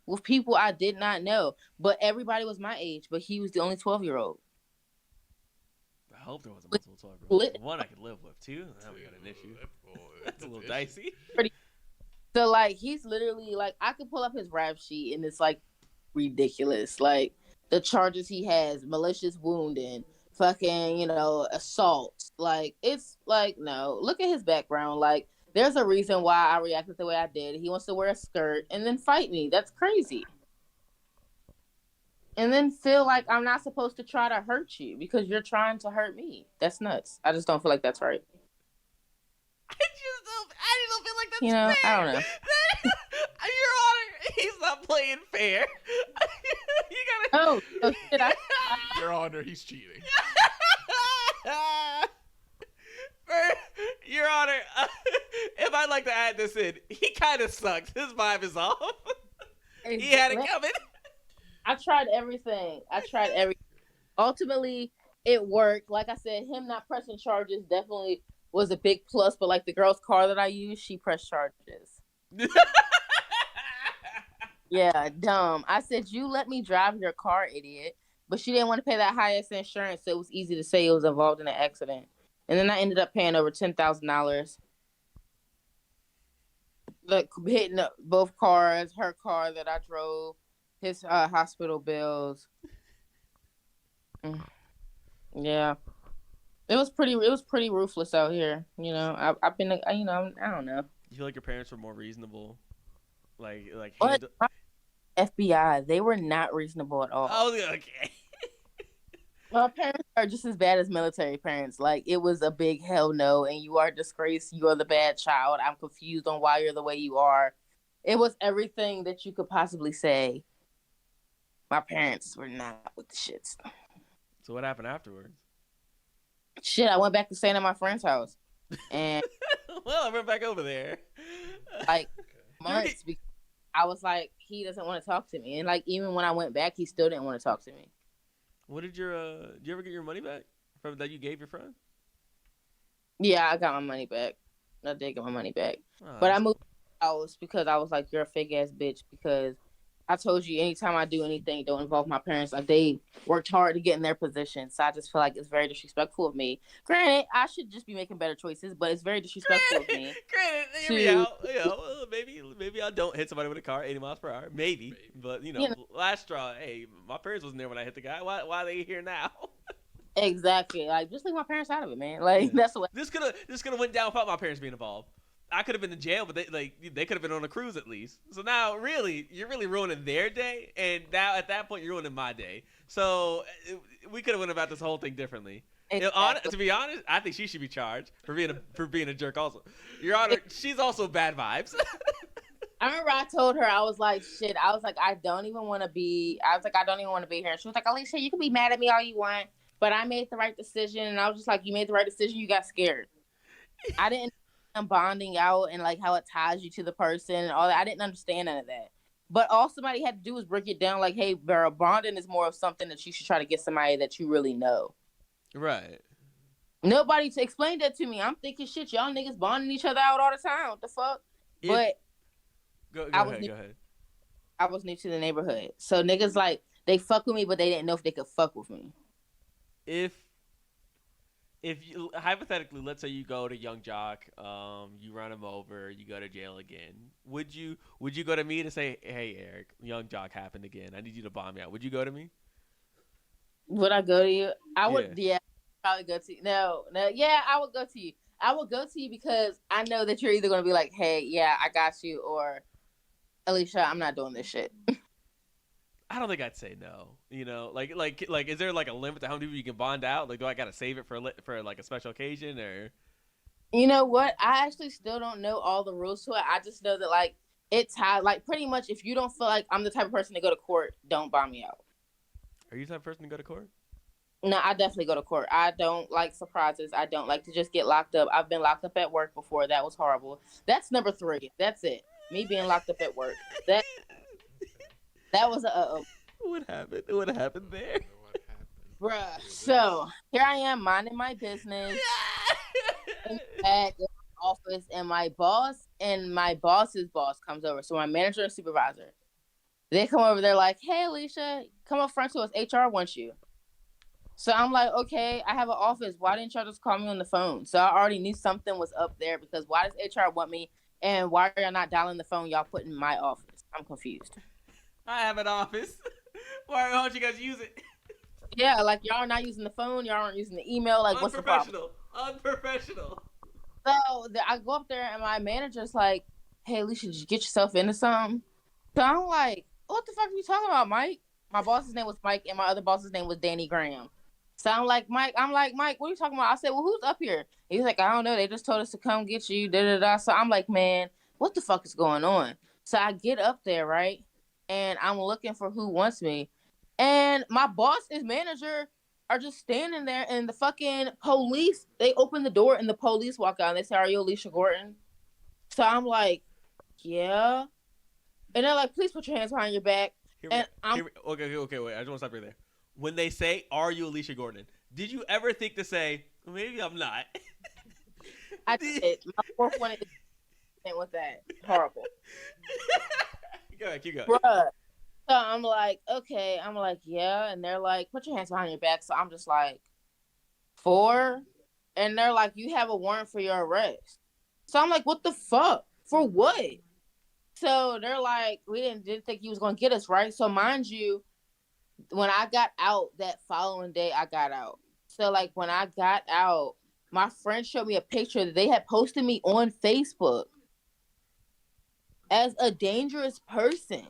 With people I did not know. But everybody was my age. But he was the only 12-year-old. I hope there was a multiple 12-year-old. One I could live with. Two, now we got an issue. That's a little dicey. So, like, he's literally, like, I could pull up his rap sheet. And it's, like, ridiculous. Like, the charges he has, malicious wounding, fucking, you know, assault. Like, it's like, no. Look at his background. Like, there's a reason why I reacted the way I did. He wants to wear a skirt and then fight me. That's crazy. And then feel like I'm not supposed to try to hurt you because you're trying to hurt me. That's nuts. I just don't feel like that's right. I don't feel like that's fair. I don't know. Your Honor, he's not playing fair. You gotta. Oh shit! Your Honor, he's cheating. Your Honor, if I'd like to add this in, he kind of sucks. His vibe is off. He had it coming. I tried everything. Ultimately, it worked. Like I said, him not pressing charges definitely was a big plus. But like the girl's car that I used, she pressed charges. Yeah, dumb. I said, you let me drive your car, idiot. But she didn't want to pay that highest insurance, so it was easy to say it was involved in an accident. And then I ended up paying over $10,000. Like, hitting up both cars, her car that I drove, his hospital bills. Yeah. It was pretty ruthless out here. You know, I've been, you know, I don't know. You feel like your parents were more reasonable? Like FBI, they were not reasonable at all. Oh, okay. My parents are just as bad as military parents. Like, it was a big hell no, and you are a disgrace. You are the bad child. I'm confused on why you're the way you are. It was everything that you could possibly say. My parents were not with the shits. So what happened afterwards? Shit, I went back to staying at my friend's house, and Well, I went back over there. like You months because I was like, he doesn't want to talk to me, and like even when I went back, he still didn't want to talk to me. What did did you ever get your money back from that you gave your friend? Yeah, I got my money back. I did get my money back, Oh, but I that's moved house because I was like, you're a fake ass bitch. Because I told you, anytime I do anything, don't involve my parents. Like they worked hard to get in their position, so I just feel like it's very disrespectful of me. Granted, I should just be making better choices, but it's very disrespectful of me. Granted, hear me out. You know, maybe I don't hit somebody with a car 80 miles per hour. Maybe. But you know, last straw. Hey, my parents wasn't there when I hit the guy. Why are they here now? Exactly. Like just leave my parents out of it, man. Like that's what This could have went down without my parents being involved. I could have been in jail, but they could have been on a cruise at least. So now, really, you're really ruining their day, and now at that point, you're ruining my day. So we could have went about this whole thing differently. exactly. To be honest, I think she should be charged for being a jerk. Also, Your Honor, she's also bad vibes. I remember I told her, I was like, shit. I was like, I don't even want to be here. And she was like, Alisha, you can be mad at me all you want, but I made the right decision. And I was just like, you made the right decision. You got scared. I didn't. Bonding out and like how it ties you to the person and all that. I didn't understand none of that. But all somebody had to do was break it down like, hey, Vera, bonding is more of something that you should try to get somebody that you really know. Right. Nobody explained that to me. I'm thinking, shit, y'all niggas bonding each other out all the time. What the fuck? But go ahead. I was new to the neighborhood. So niggas like, they fuck with me, but they didn't know if they could fuck with me. If you hypothetically, let's say you go to Young Jock, you run him over, you go to jail again. Would you go to me to say, hey Eric, Young Jock happened again. I need you to bomb me out. Would you go to me? Would I go to you? I would. Yeah, probably go to you. No. Yeah, I would go to you. I would go to you because I know that you're either gonna be like, hey, yeah, I got you, or Alisha, I'm not doing this shit. I don't think I'd say no. You know, like, is there like a limit to how many people you can bond out? Like, do I gotta save it for like a special occasion or? You know what? I actually still don't know all the rules to it. I just know that like it's how like pretty much if you don't feel like I'm the type of person to go to court, don't bomb me out. Are you the type of person to go to court? No, I definitely go to court. I don't like surprises. I don't like to just get locked up. I've been locked up at work before. That was horrible. That's number 3. That's it. Me being locked up at work. That was a What happened? What happened there? bruh. So here I am minding my business at the office, and my boss and my boss's boss comes over. So my manager and supervisor, they come over. They're like, "Hey, Alisha, come up front to us. HR wants you." So I'm like, "Okay, I have an office. Why didn't y'all just call me on the phone?" So I already knew something was up there because why does HR want me, and why are y'all not dialing the phone y'all put in my office? I'm confused. I have an office. Why don't you guys use it? Yeah, like y'all are not using the phone. Y'all aren't using the email. Like, what's the problem? Unprofessional. So I go up there and my manager's like, "Hey, Alicia, did you get yourself into something?" So I'm like, "What the fuck are you talking about, Mike?" My boss's name was Mike, and my other boss's name was Danny Graham. So I'm like, Mike, what are you talking about? I said, "Well, who's up here?" He's like, "I don't know. They just told us to come get you." Da da da. So I'm like, "Man, what the fuck is going on?" So I get up there, right, and I'm looking for who wants me, and my boss and manager are just standing there, and the fucking police, they open the door and the police walk out and they say, "Are you Alisha Gordon?" So I'm like, "Yeah." And they're like, "Please put your hands behind your back." Okay, wait. I just want to stop right there. When they say, "Are you Alisha Gordon?" Did you ever think to say, well, maybe I'm not? I did. My fourth one is with that. Horrible. Go ahead, keep going. Bruh. So I'm like, okay. I'm like, yeah. And they're like, put your hands behind your back. So I'm just like, 4? And they're like, you have a warrant for your arrest. So I'm like, what the fuck? For what? So they're like, we didn't think he was going to get us, right? So mind you, when I got out that following day, I got out. So like when I got out, my friend showed me a picture that they had posted me on Facebook as a dangerous person.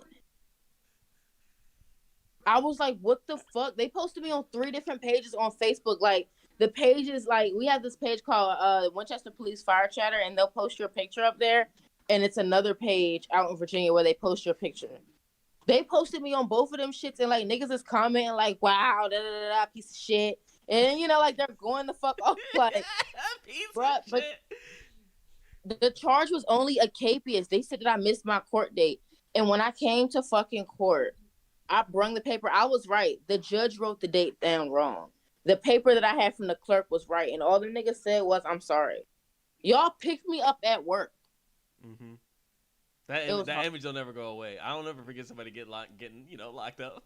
I was like, what the fuck? They posted me on 3 different pages on Facebook. Like, the pages, like, we have this page called Winchester Police Fire Chatter, and they'll post your picture up there. And it's another page out in Virginia where they post your picture. They posted me on both of them shits, and like niggas is commenting like, "Wow, da da da da, piece of shit," and you know, like they're going the fuck off, like, Piece bruh. of But shit. the charge was only a capias. They said that I missed my court date, and when I came to fucking court, I brung the paper. I was right. The judge wrote the date down wrong. The paper that I had from the clerk was right, and all the niggas said was, "I'm sorry." Y'all picked me up at work. Mm-hmm. That image will never go away. I don't ever forget somebody getting locked up.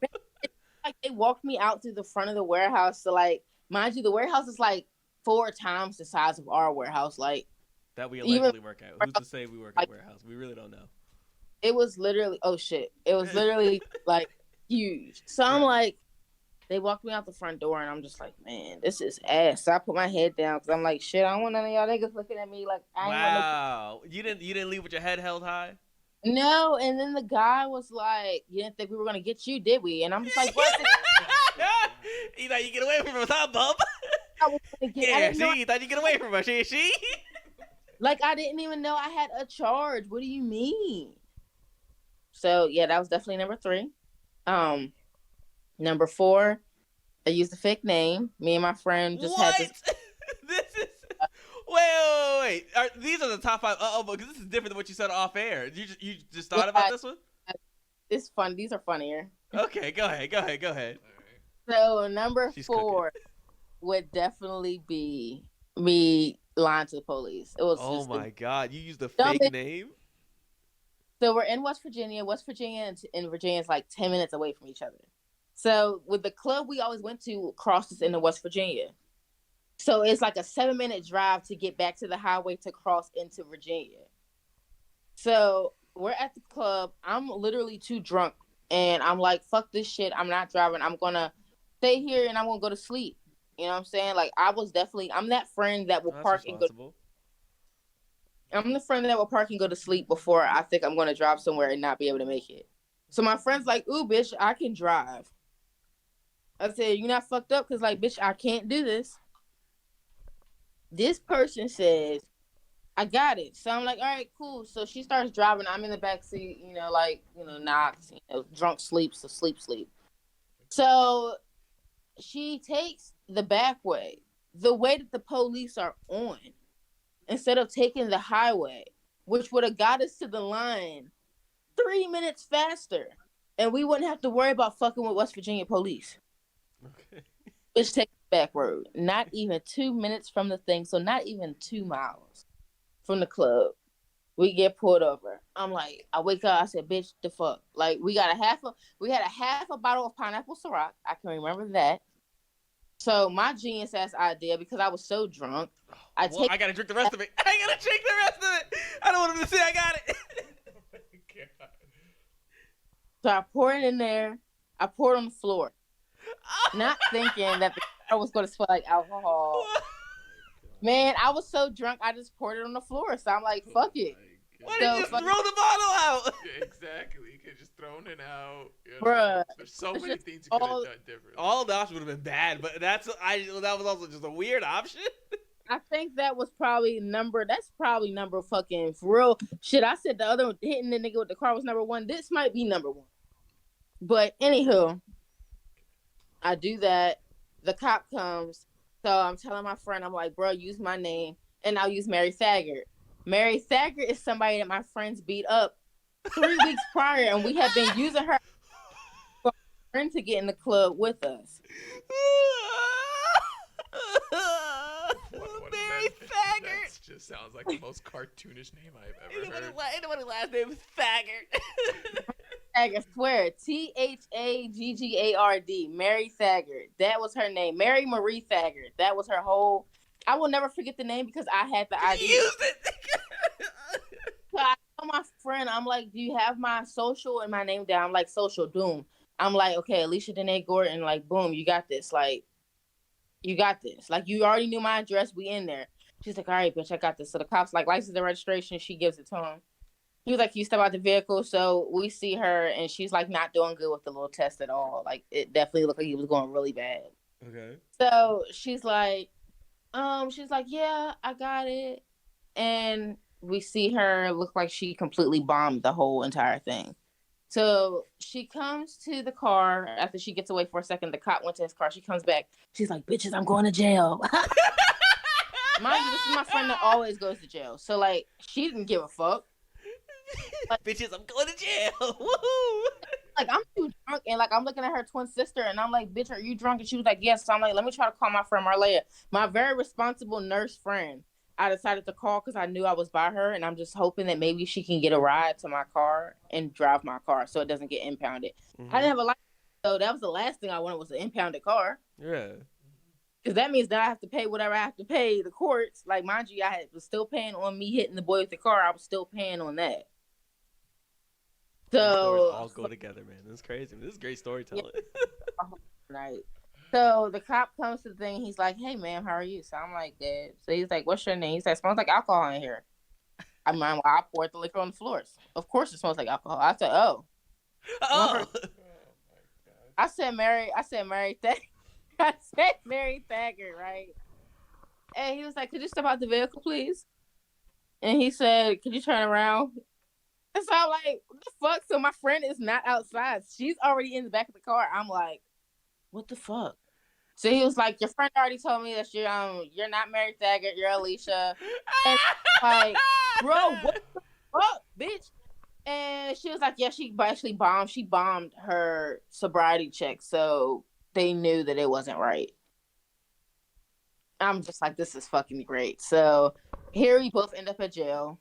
Like they walked me out through the front of the warehouse. So like, mind you, the warehouse is like 4 times the size of our warehouse. Like That we even allegedly work at. Who's to say we work at a warehouse? We really don't know. it was literally, oh shit, it was literally like huge. So I'm Right. like, they walked me out the front door, and I'm just like, man, this is ass. So I put my head down because I'm like, shit, I don't want none of y'all niggas looking at me like I ain't Wow. You didn't leave with your head held high? No, and then the guy was like, "You didn't think we were gonna get you, did we?" And I'm just like, "What?" You thought you get away from us, huh, bub? I was gonna get. I Yeah, didn't know. see, you thought you get away from us, she? Like I didn't even know I had a charge. What do you mean? So yeah, that was definitely number 3. Number 4, I used a fake name. Me and my friend just had this. This is. Wait. These are the top 5. Because this is different than what you said off air. You just thought about this one? It's fun. These are funnier. Okay, go ahead. All right. So number She's 4 would definitely be me lying to the police. It was. Oh just my God! You used a Dumb fake name? So we're in West Virginia. West Virginia and Virginia is like 10 minutes away from each other. So with the club we always went to crosses into West Virginia. So it's like a 7-minute drive to get back to the highway to cross into Virginia. So we're at the club. I'm literally too drunk. And I'm like, fuck this shit. I'm not driving. I'm going to stay here and I'm going to go to sleep. You know what I'm saying? Like I'm that friend that will That's park and go. responsible. I'm the friend that will park and go to sleep before I think I'm going to drive somewhere and not be able to make it. So my friend's like, ooh, bitch, I can drive. I said, you not fucked up? Because, like, bitch, I can't do this. This person says, I got it. So I'm like, all right, cool. So she starts driving. I'm in the back seat, knocks, drunk sleep. So sleep. So she takes the back way, the way that the police are on, instead of taking the highway, which would have got us to the line 3 minutes faster. And we wouldn't have to worry about fucking with West Virginia police. Okay. Bitch, take the back road. Not even 2 minutes from the thing. So not even 2 miles from the club. We get pulled over. I'm like, I wake up. I said, bitch, the fuck. Like, we had a half a bottle of pineapple Ciroc. I can remember that. So my genius ass idea, because I was so drunk, I gotta drink the rest of it. I gotta drink the rest of it. I don't want him to say I got it. So I pour it in there. I pour it on the floor, not thinking that the car was going to smell like alcohol. Man, I was so drunk, I just poured it on the floor. So I'm like, fuck it. Why did you just throw the bottle out? Yeah, exactly. You could have just thrown it out. Bruh. There's so many things you could have done differently. All of the options would have been bad, but that was also just a weird option. I think that was probably number fucking for real. Shit, I said the other hitting the nigga with the car was number 1. This might be number 1. But anywho, I do that. The cop comes. So I'm telling my friend, I'm like, bro, use my name and I'll use Mary Thaggart. Mary Thaggart is somebody that my friends beat up 3 weeks prior, and we have been using her for a friend to get in the club with us. Mary Thaggart. That just sounds like the most cartoonish name I've ever heard. Anybody's last name is Thaggart. Thaggart, swear. Thaggard. Mary Thaggart. That was her name. Mary Marie Thaggart. That was her whole. I will never forget the name because I had the idea. Used it. So I told my friend, I'm like, do you have my social and my name down? I'm like, Social Doom. I'm like, okay, Alisha Danae Gordon. Like, boom, you got this. Like, you got this. Like, you already knew my address. We in there. She's like, all right, bitch, I got this. So the cop's like, license and registration. She gives it to him. He was like, you step out the vehicle. So we see her, and she's like not doing good with the little test at all. Like, it definitely looked like he was going really bad. Okay. So she's like, yeah, I got it. And we see her look like she completely bombed the whole entire thing. So she comes to the car after she gets away for a second. The cop went to his car. She comes back. She's like, "Bitches, I'm going to jail." Mind you, this is my friend that always goes to jail. So like, she didn't give a fuck. Like, bitches, I'm going to jail. Woohoo! Like, I'm too drunk, and like I'm looking at her twin sister, and I'm like, "Bitch, are you drunk?" And she was like, "Yes." So I'm like, "Let me try to call my friend Marleya, my very responsible nurse friend." I decided to call because I knew I was by her, and I'm just hoping that maybe she can get a ride to my car and drive my car so it doesn't get impounded. Mhm. I didn't have a license, so that was the last thing I wanted was an impounded car. Yeah. Because that means that I have to pay whatever I have to pay the courts. Like, mind you, was still paying on me hitting the boy with the car. I was still paying on that. These stories So all go together, man. This is crazy. This is great storytelling. right. So the cop comes to the thing. He's like, "Hey, ma'am, how are you?" So I'm like, "Good." So he's like, "What's your name?" He said, "Smells like alcohol in here." I mean, I poured the liquor on the floors. Of course, it smells like alcohol. I said, "Oh." Oh. I said, "Mary." I said, "Mary." I said, "Mary Thacker," right? And he was like, "Could you step out the vehicle, please?" And he said, "Could you turn around?" And so I'm like, "What the fuck?" So my friend is not outside. She's already in the back of the car. I'm like, "What the fuck?" So he was like, "Your friend already told me that you're not Mary Thaggart, you're Alisha." And I'm like, "Bro, what the fuck, bitch?" And she was like, "Yeah, she actually bombed. She bombed her sobriety check, so they knew that it wasn't right." I'm just like, this is fucking great. So here we both end up at jail.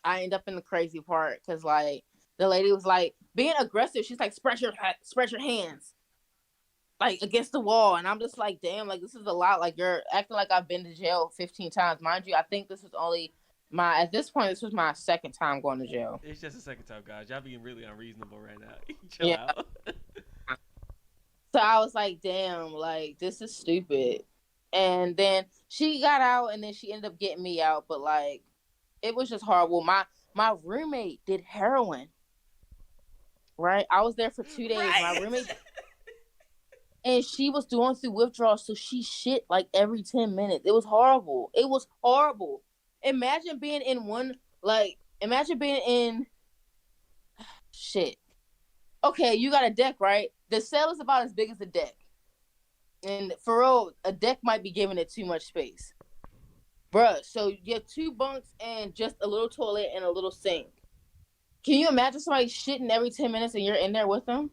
I end up in the crazy part because like the lady was like being aggressive. She's like, spread your hands like against the wall, and I'm just like, damn, like this is a lot. Like you're acting like I've been to jail 15 times, mind you. I think this was only at this point this was my second time going to jail. It's just the second time, guys. Y'all being really unreasonable right now. Chill out. So I was like, damn, like this is stupid. And then she got out, and then she ended up getting me out, but like it was just horrible. My roommate did heroin. Right? I was there for 2 days. Right. My roommate and she was doing through withdrawals, so she shit like every 10 minutes. It was horrible. It was horrible. Imagine being in shit. Okay, you got a deck, right? The cell is about as big as the deck. And for real, a deck might be giving it too much space. Bruh, so you have 2 bunks and just a little toilet and a little sink. Can you imagine somebody shitting every 10 minutes and you're in there with them?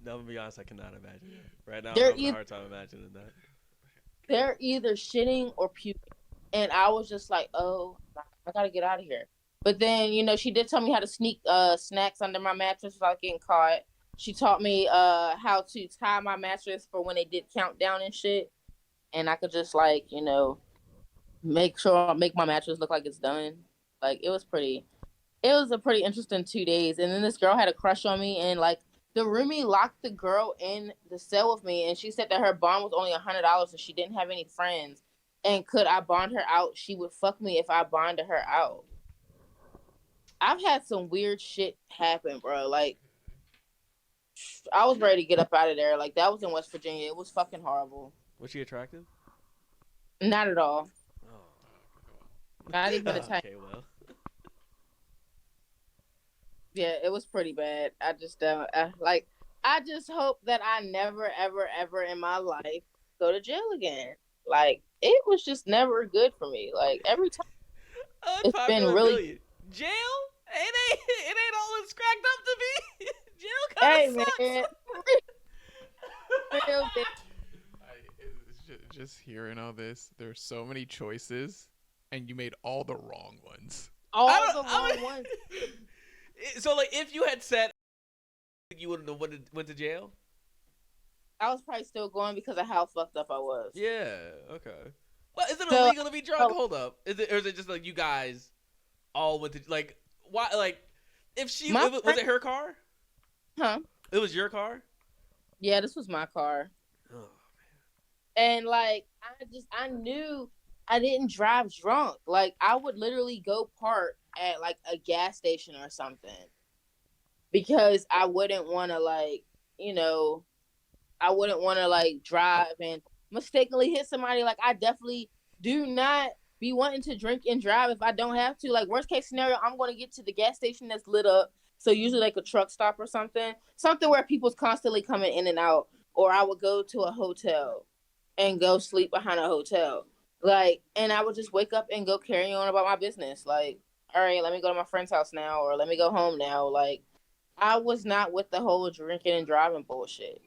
No, to be honest, I cannot imagine it. Right now, They're I'm having a hard time imagining that. They're either shitting or puking. And I was just like, oh, I gotta get out of here. But then, she did tell me how to sneak snacks under my mattress without getting caught. She taught me how to tie my mattress for when they did countdown and shit. And I could just make my mattress look like it's done. Like it was a pretty interesting 2 days. And then this girl had a crush on me, and like the roomie locked the girl in the cell with me, and she said that her bond was only $100 and she didn't have any friends. And could I bond her out? She would fuck me if I bonded her out. I've had some weird shit happen, bro. Like, I was ready to get up out of there. Like, that was in West Virginia. It was fucking horrible. Was she attractive? Not at all. Oh. Not even a type. Okay, well. Yeah, it was pretty bad. I just don't I just hope that I never, ever, ever in my life go to jail again. Like, it was just never good for me. Like, every time it's been really opinion. Jail? It ain't all it's cracked up to be. Jail kind of sucks. man. Real big. Just hearing all this, there's so many choices, and you made all the wrong ones. All the wrong ones. So, like, if you had said you wouldn't have went to jail? I was probably still going because of how fucked up I was. Yeah, okay. Well, is it illegal to be drunk? Hold up. Or is it just like you guys all went to, like, why, like, if she, was it her car? Huh? It was your car? Yeah, this was my car. Oh, man. And, like, I knew I didn't drive drunk. Like, I would literally go park at, like, a gas station or something. Because I wouldn't want to, like, drive and mistakenly hit somebody. Like, I definitely do not be wanting to drink and drive if I don't have to. Like, worst case scenario, I'm going to get to the gas station that's lit up, So usually like a truck stop or something where people's constantly coming in and out. Or I would go to a hotel and go sleep behind a hotel. Like, and I would just wake up and go carry on about my business. Like, all right, let me go to my friend's house now, or let me go home now. Like, I was not with the whole drinking and driving bullshit.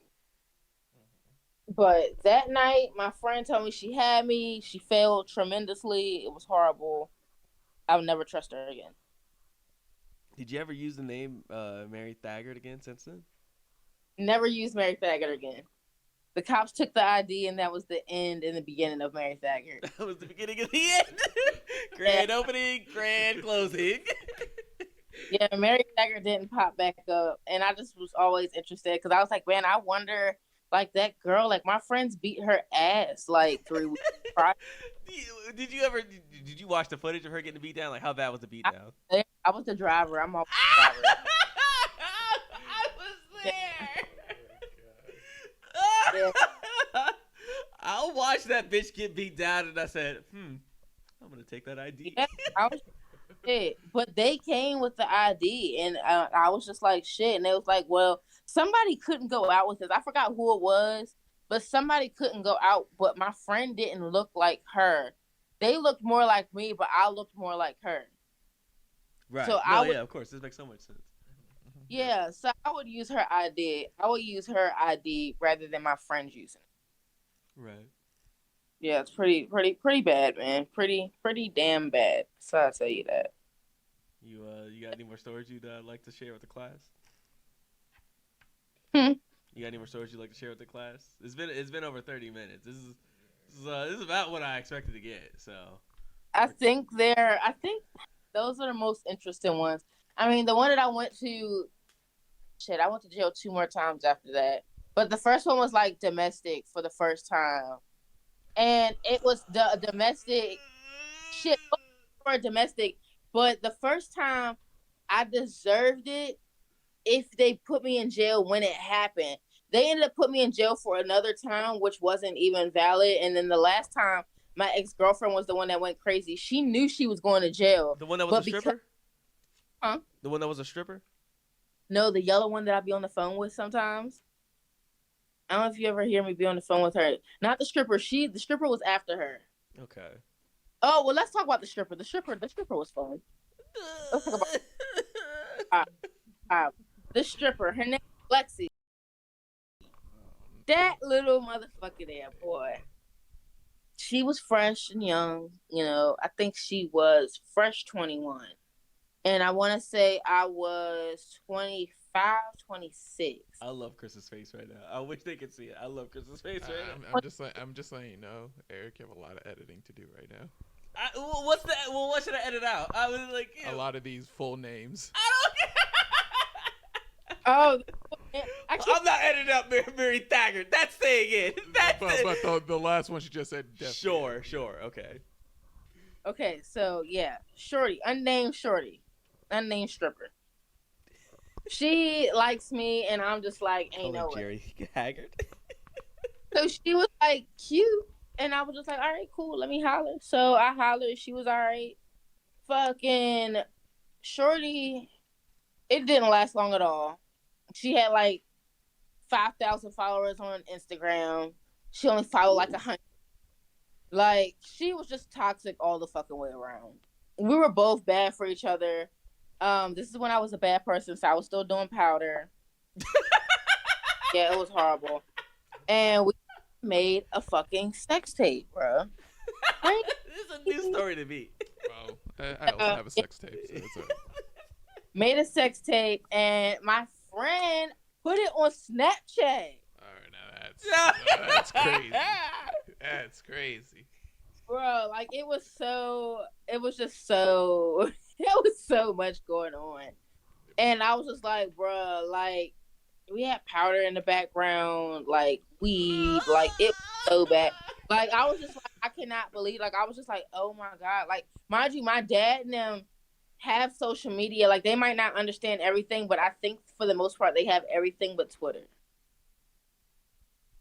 But that night, my friend told me she had me. She failed tremendously. It was horrible. I would never trust her again. Did you ever use the name Mary Thaggart again since then? Never use Mary Thaggart again. The cops took the ID, and that was the end and the beginning of Mary Thaggart. That was the beginning of the end. Grand opening, grand closing. Yeah, Mary Thaggart didn't pop back up, and I just was always interested because I was like, man, I wonder, like that girl, like my friends beat her ass like 3 weeks prior. Did you watch the footage of her getting beat down? Like, how bad was the beat down? I was the driver. I'm always the driver. I was there. Yeah. I watched that bitch get beat down, and I said, I'm gonna take that ID. Yeah, I was shit. But they came with the ID, and I was just like, shit. And they was like, well, somebody couldn't go out with us. I forgot who it was, but somebody couldn't go out. But my friend didn't look like her. They looked more like me, but I looked more like her. Right. So yeah, of course. This makes so much sense. Yeah, so I would use her ID. I would use her ID rather than my friends using it. Right. Yeah, it's pretty bad, man. Pretty damn bad. So I'll tell you that. You got any more stories you'd like to share with the class? You got any more stories you'd like to share with the class? It's been over 30 minutes. This is about what I expected to get. So I think those are the most interesting ones. I mean, the one that I went to, I went to jail 2 more times after that. But the first one was like domestic for the first time. And it was the domestic shit for domestic. But the first time I deserved it if they put me in jail when it happened. They ended up putting me in jail for another time, which wasn't even valid. And then the last time, my ex-girlfriend was the one that went crazy. She knew she was going to jail. The one that was a stripper? Huh? The one that was a stripper? No, the yellow one that I be on the phone with sometimes. I don't know if you ever hear me be on the phone with her. Not the stripper. The stripper was after her. Okay. Oh, well, let's talk about the stripper. The stripper was fun. Let's talk about the stripper. Her name is Lexi. That little motherfucker there, boy. She was fresh and young. You know, I think she was fresh 21. And I want to say I was 25, 26. I love Chris's face right now. I wish they could see it. I love Chris's face right now. I'm just letting you know, Eric, you have a lot of editing to do right now. What's that? Well, what should I edit out? I was like, a lot of these full names. Oh, I'm not editing out Mary Thaggart. That's saying it. But the last one she just said. Definitely. Sure. Okay. Okay, so yeah, unnamed stripper. She likes me, and I'm just like, ain't no way. Jerry Haggard. So she was like cute, and I was just like, all right, cool, let me holler. So I hollered. She was all right. Fucking shorty, it didn't last long at all. She had like 5,000 followers on Instagram. She only followed like 100. Like, she was just toxic all the fucking way around. We were both bad for each other. This is when I was a bad person, so I was still doing powder. Yeah, it was horrible. And we made a fucking sex tape, bro. This is a new story to me. Well, I also have a sex tape, so it's made a sex tape, and my friend put it on Snapchat. All right, now that's crazy. That's crazy. Bro, like it was so much going on. And I was just like, bro, like we had powder in the background, like weed, like it was so bad. Like I was just like, I cannot believe, like I was just like, oh my God. Like, mind you, my dad and them have social media. Like they might not understand everything, but I think for the most part they have everything but Twitter.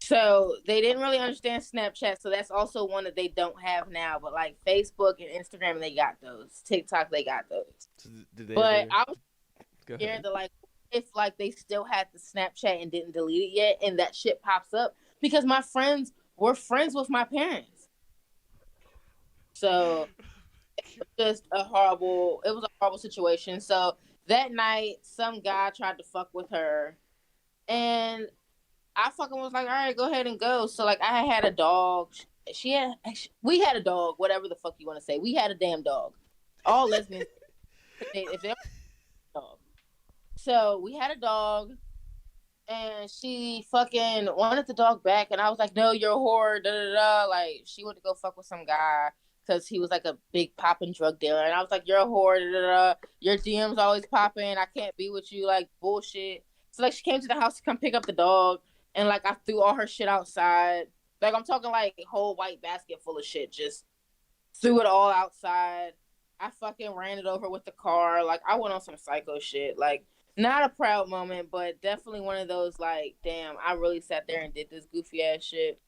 So they didn't really understand Snapchat. So that's also one that they don't have now. But like Facebook and Instagram, they got those. TikTok, they got those. So did they but Go scared ahead. that like if like they still had the Snapchat and didn't delete it yet, and that shit pops up because my friends were friends with my parents, so just a horrible. It was a horrible situation. So that night, some guy tried to fuck with her, and I fucking was like, all right, go ahead and go. So like, I had a dog. We had a dog. Whatever the fuck you want to say, we had a damn dog. All lesbians, if they don't have a dog. So we had a dog, and she fucking wanted the dog back, and I was like, no, you're a whore. Da da da. Like she went to go fuck with some guy because he was like a big popping drug dealer, and I was like, you're a whore. Da da da. Your DMs always popping. I can't be with you. Like bullshit. So like she came to the house to come pick up the dog, and like I threw all her shit outside. Like I'm talking like a whole white basket full of shit. Just threw it all outside. I fucking ran it over with the car. Like I went on some psycho shit. Like not a proud moment, but definitely one of those like, damn, I really sat there and did this goofy ass shit.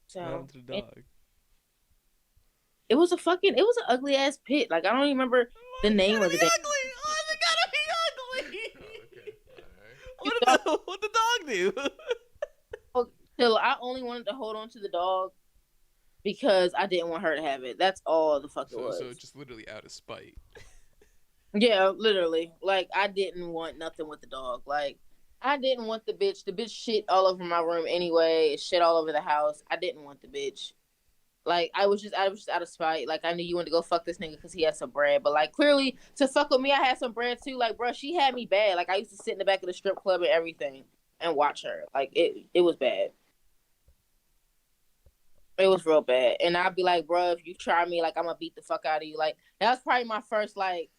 What So happened to the dog? it was it was an ugly ass pit. Like I don't even remember the Why's it name gotta of be the ugly? Why's it gotta be ugly? Okay. All right. What did the dog do? Till I only wanted to hold on to the dog because I didn't want her to have it. That's all the fuck it was. So just literally out of spite. Yeah, literally. Like I didn't want nothing with the dog. Like I didn't want the bitch. The bitch shit all over my room anyway. Shit all over the house. I didn't want the bitch. Like I was just out of spite. Like I knew you wanted to go fuck this nigga because he had some bread. But like clearly to fuck with me, I had some bread too. Like bro, she had me bad. Like I used to sit in the back of the strip club and everything and watch her. Like it was bad. It was real bad. And I'd be like, bro, if you try me, like I'm gonna beat the fuck out of you. Like that was probably my first like.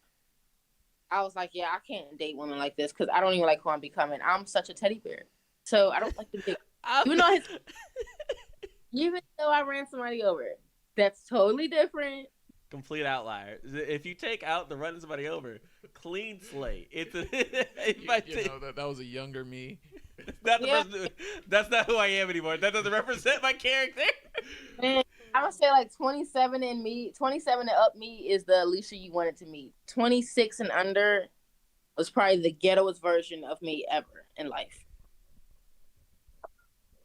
I was like, yeah, I can't date women like this because I don't even like who I'm becoming. I'm such a teddy bear, so I don't like to be. Even though I ran somebody over, that's totally different. Complete outlier. If you take out the running somebody over, clean slate. It's That was a younger me. not the person. That's not who I am anymore. That doesn't represent my character. Man, I would say like 27 and me, 27 and up me is the Alisha you wanted to meet. 26 and under was probably the ghettoest version of me ever in life.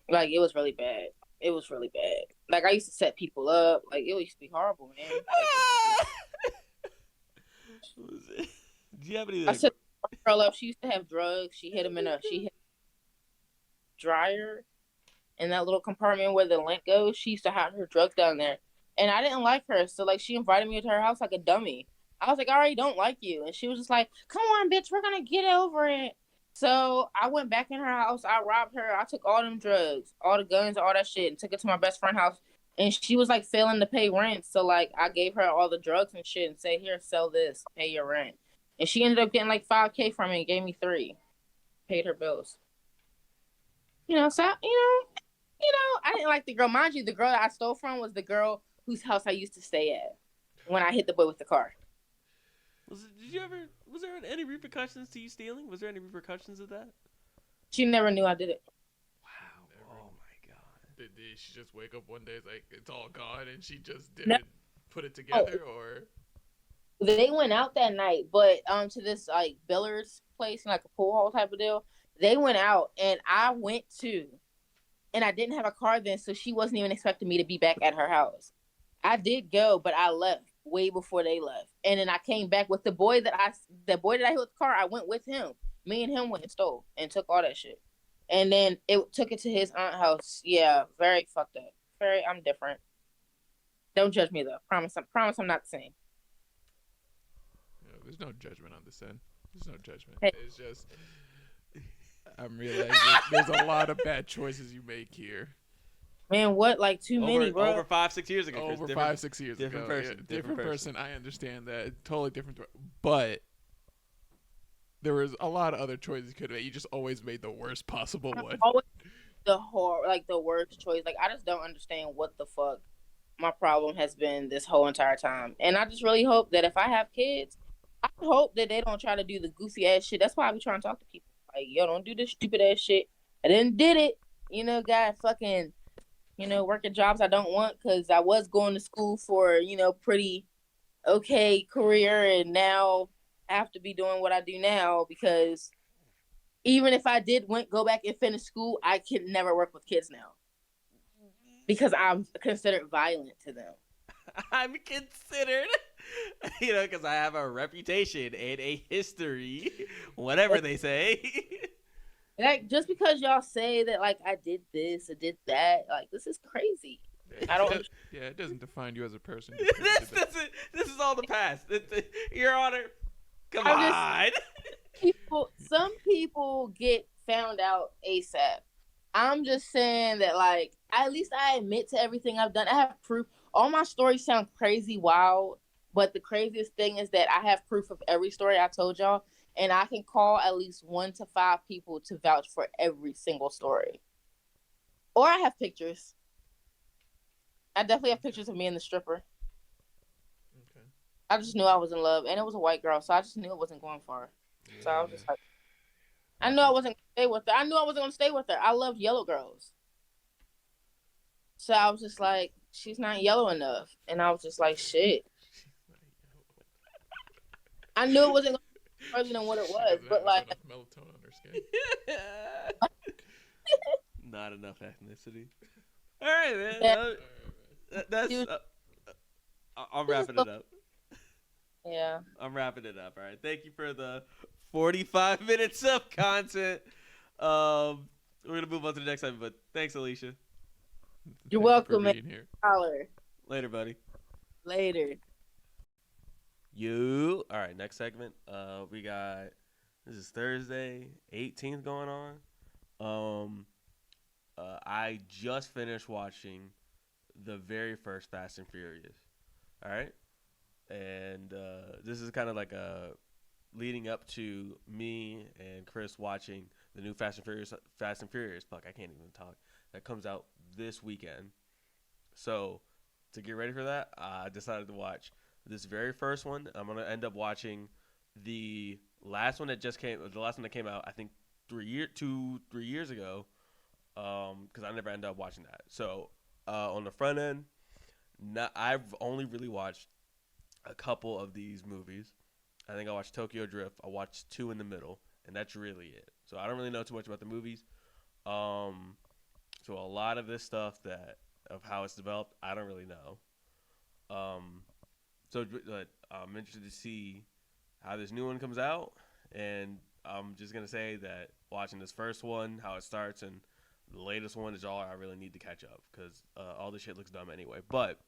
Like it was really bad. It was really bad. Like I used to set people up. Like it used to be horrible, man. Do you have any? I set a girl up. She used to have drugs. She hit a dryer in that little compartment where the lint goes. She used to have her drugs down there, and I didn't like her. So like she invited me to her house like a dummy. I was like, I already don't like you, and she was just like, come on, bitch, we're gonna get over it. So I went back in her house. I robbed her. I took all them drugs, all the guns, all that shit, and took it to my best friend's house. And she was like failing to pay rent. So like I gave her all the drugs and shit and said, here, sell this, pay your rent. And she ended up getting like $5K from it and gave me $3. Paid her bills. So I didn't like the girl. Mind you, the girl that I stole from was the girl whose house I used to stay at when I hit the boy with the car. Was there any repercussions to you stealing? Was there any repercussions of that? She never knew I did it. Wow. Oh my god. Did she just wake up one day like it's all gone and she just didn't No. put it together or? They went out that night, but to this like billiards place, like a pool hall type of deal. They went out and I went too. And I didn't have a car then, so she wasn't even expecting me to be back at her house. I did go, but I left way before they left. And then I came back with the boy that I hit with the car. I went with him. Me and him went and stole and took all that shit. And then it took it to his aunt's house. Yeah, very fucked up. I'm different. Don't judge me though. Promise I'm not the same. There's no judgment on this end. There's no judgment. Hey. It's just I'm realizing there's a lot of bad choices you make here. Man, what? Like too many, bro. Over 5-6 years ago. Over 5-6 years different ago. person. Yeah, different person. I understand that. Totally different. But there was a lot of other choices you could have made. You just always made the worst possible one. Always the worst choice. Like I just don't understand what the fuck my problem has been this whole entire time. And I just really hope that if I have kids, I hope that they don't try to do the goofy ass shit. That's why I be trying to talk to people. Like, yo, don't do this stupid ass shit. I didn't did it. Got fucking, working jobs I don't want because I was going to school for, pretty okay career. And now have to be doing what I do now because even if I did go back and finish school, I can never work with kids now because I'm considered violent to them. I'm considered, because I have a reputation and a history, whatever they say. Like just because y'all say that like I did this or did that, like this is crazy. I don't. Yeah, it doesn't define you as a person. This is all the past. Your Honor, come I'm on. Some people get found out ASAP. I'm just saying that, like, at least I admit to everything I've done. I have proof. All my stories sound crazy, wild, but the craziest thing is that I have proof of every story I told y'all, and I can call at least 1 to 5 people to vouch for every single story. Or I have pictures. I definitely have pictures of me and the stripper. Okay. I just knew I was in love, and it was a white girl, so I just knew it wasn't going far. So I was just like, I knew I wasn't going to stay with her. I knew I wasn't going to stay with her. I loved yellow girls. So I was just like, she's not yellow enough. And I was just like, shit. I knew it wasn't going to be further than what it was. But like, enough melatonin on her skin. Not enough ethnicity. All right, man. Yeah. That's. I'm wrapping it up. Yeah. I'm wrapping it up. All right. Thank you for the 45 minutes of content. We're gonna move on to the next segment, but thanks, Alisha. You're welcome, man. Here. Holler. Later, buddy. Later. You. All right. Next segment. We got. This is Thursday, 18th going on. I just finished watching the very first Fast and Furious. All right. And this is kind of like a leading up to me and Chris watching the new Fast and Furious. Fuck, I can't even talk. That comes out this weekend. So to get ready for that, I decided to watch this very first one. I'm gonna end up watching the last one that came out. I think 3 years ago. Because I never ended up watching that. So on the front end, I've only really watched a couple of these movies. I think I watched Tokyo Drift. I watched 2 in the middle, and that's really it. So I don't really know too much about the movies. So a lot of this stuff of how it's developed, I don't really know. So I'm interested to see how this new one comes out, and I'm just gonna say that watching this first one, how it starts, and the latest one is all I really need to catch up because all this shit looks dumb anyway. But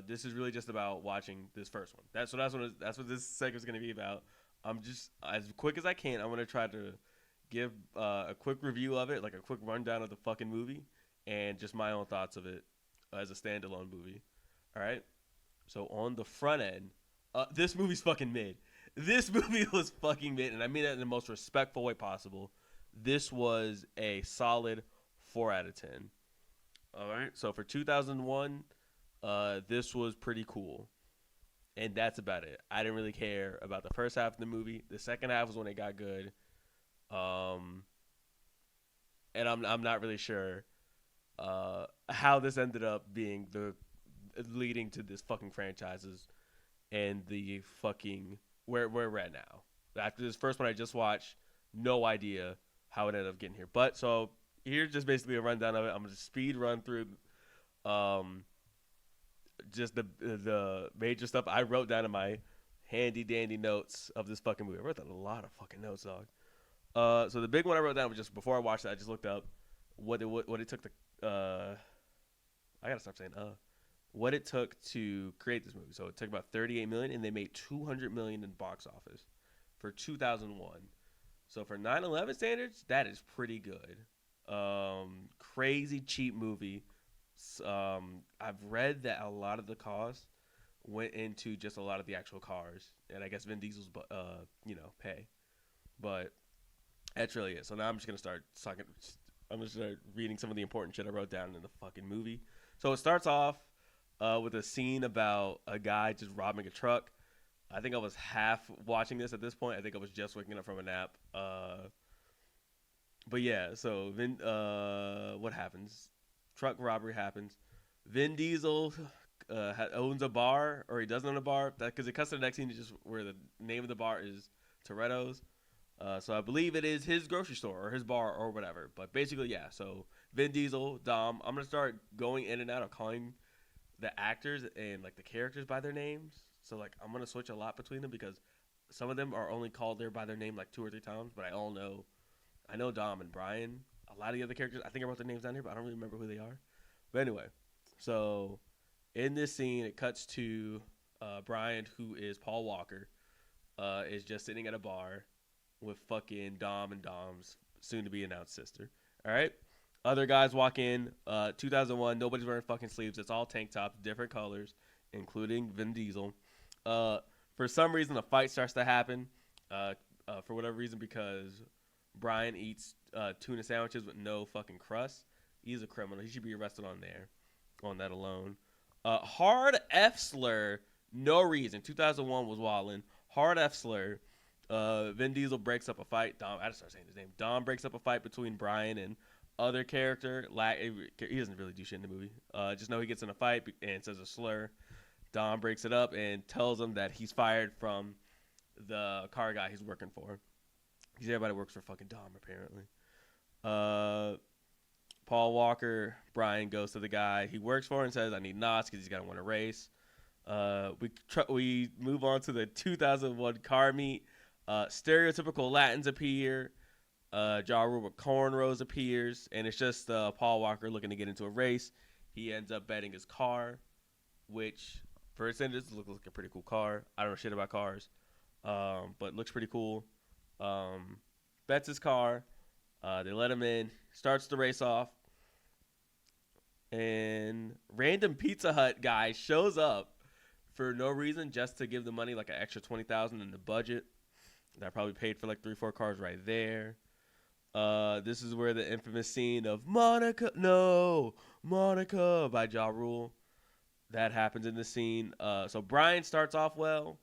this is really just about watching this first one. That's what this segment's gonna be about. I'm just as quick as I can. I'm gonna try to give a quick review of it, like a quick rundown of the fucking movie, and just my own thoughts of it as a standalone movie. All right. So on the front end, this movie's fucking mid. This movie was fucking mid, and I mean that in the most respectful way possible. This was a solid 4 out of 10. All right. So for 2001, this was pretty cool. And that's about it. I didn't really care about the first half of the movie. The second half was when it got good. And I'm not really sure how this ended up being leading to this fucking franchises and the fucking where we're at now. After this first one I just watched, no idea how it ended up getting here. But so here's just basically a rundown of it. I'm gonna speed run through just the major stuff I wrote down in my handy dandy notes of this fucking movie. I wrote down a lot of fucking notes, dog. So the big one I wrote down was just before I watched it, I just looked up what it took to I gotta stop saying what it took to create this movie. So it took about 38 million, and they made 200 million in box office for 2001. So for 9/11 standards, that is pretty good. Crazy cheap movie. I've read that a lot of the cost went into just a lot of the actual cars, and I guess Vin Diesel's pay. But that's really it. So now I'm just gonna start talking. I'm gonna start reading some of the important shit I wrote down in the fucking movie. So it starts off with a scene about a guy just robbing a truck. I think I was half watching this at this point. I think I was just waking up from a nap. But yeah, so what happens? Truck robbery happens. Vin Diesel owns a bar, or he doesn't own a bar. Because it cuts to the next scene, just where the name of the bar is Toretto's. So I believe it is his grocery store or his bar or whatever. But basically, yeah. So Vin Diesel, Dom. I'm gonna start going in and out of calling the actors and like the characters by their names. So like I'm gonna switch a lot between them because some of them are only called there by their name like 2 or 3 times. But I know Dom and Brian. A lot of the other characters, I think I wrote their names down here, but I don't really remember who they are. But anyway, so in this scene, it cuts to Brian, who is Paul Walker, is just sitting at a bar with fucking Dom and Dom's soon-to-be announced sister. All right? Other guys walk in. 2001, nobody's wearing fucking sleeves. It's all tank tops, different colors, including Vin Diesel. For some reason, a fight starts to happen. For whatever reason, because Brian eats tuna sandwiches with no fucking crust. He's a criminal. He should be arrested on that alone. Hard F slur, no reason. 2001 was wildin'. Hard F slur. Vin Diesel breaks up a fight. I just started saying his name. Dom breaks up a fight between Brian and other character. He doesn't really do shit in the movie. Just know he gets in a fight and says a slur. Dom breaks it up and tells him that he's fired from the car guy he's working for. Because everybody works for fucking Dom, apparently. Paul Walker, Brian goes to the guy he works for and says, I need knots because he's got to win a race. We move on to the 2001 car meet. Stereotypical Latins appear. Ja Rule with cornrows appears. And it's just Paul Walker looking to get into a race. He ends up betting his car, which, for its enders, looks like a pretty cool car. I don't know shit about cars, but looks pretty cool. Bets his car. They let him in. Starts the race off. And random Pizza Hut guy shows up for no reason, just to give the money like an extra $20,000 in the budget. That probably paid for like 3-4 cars right there. This is where the infamous scene of Monica by Ja Rule, that happens in the scene. So Brian starts off well.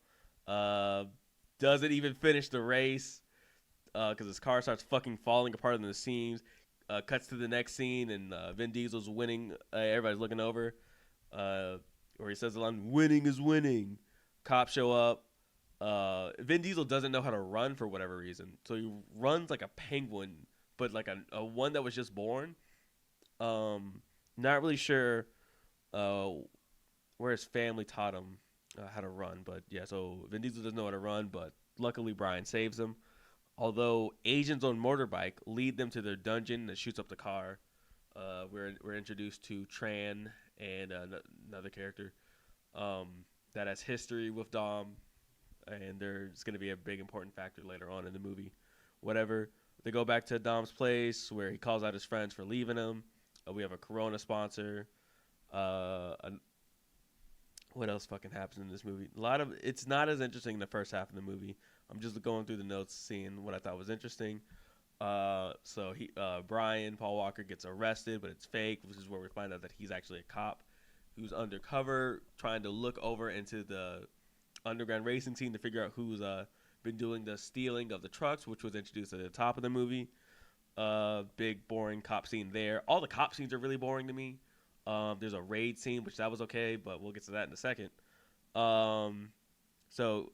Doesn't even finish the race because his car starts fucking falling apart in the seams. Cuts to the next scene, and Vin Diesel's winning. Everybody's looking over. Where he says the line, winning is winning. Cops show up. Vin Diesel doesn't know how to run for whatever reason. So he runs like a penguin, but like a one that was just born. Not really sure where his family taught him how to run. But yeah, so Vin Diesel doesn't know how to run, but luckily Brian saves him. Although agents on motorbike lead them to their dungeon that shoots up the car. We're introduced to Tran and another character that has history with Dom, and there's going to be a big important factor later on in the movie. Whatever. They go back to Dom's place where he calls out his friends for leaving him. We have a Corona sponsor. What else fucking happens in this movie? It's not as interesting in the first half of the movie. I'm just going through the notes, seeing what I thought was interesting. So Brian, Paul Walker, gets arrested, but it's fake, which is where we find out that he's actually a cop who's undercover, trying to look over into the underground racing scene to figure out who's been doing the stealing of the trucks, which was introduced at the top of the movie. Big, boring cop scene there. All the cop scenes are really boring to me. There's a raid scene, which that was okay, but we'll get to that in a second. So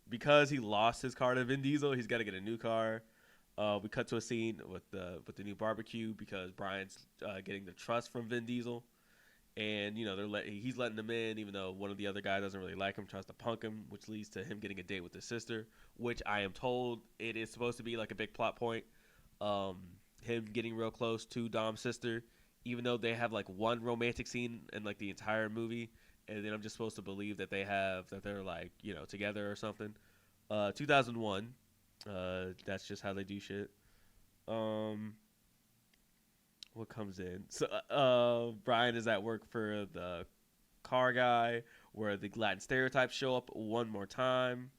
because he lost his car to Vin Diesel, he's got to get a new car. We cut to a scene with the new barbecue because Brian's getting the trust from Vin Diesel, and you know he's letting them in, even though one of the other guys doesn't really like him, tries to punk him, which leads to him getting a date with his sister, which I am told it is supposed to be like a big plot point. Him getting real close to Dom's sister, even though they have like one romantic scene in like the entire movie, and then I'm just supposed to believe that they're like, you know, together or something. 2001. That's just how they do shit. What comes in? So Brian is at work for the car guy, where the Latin stereotypes show up one more time.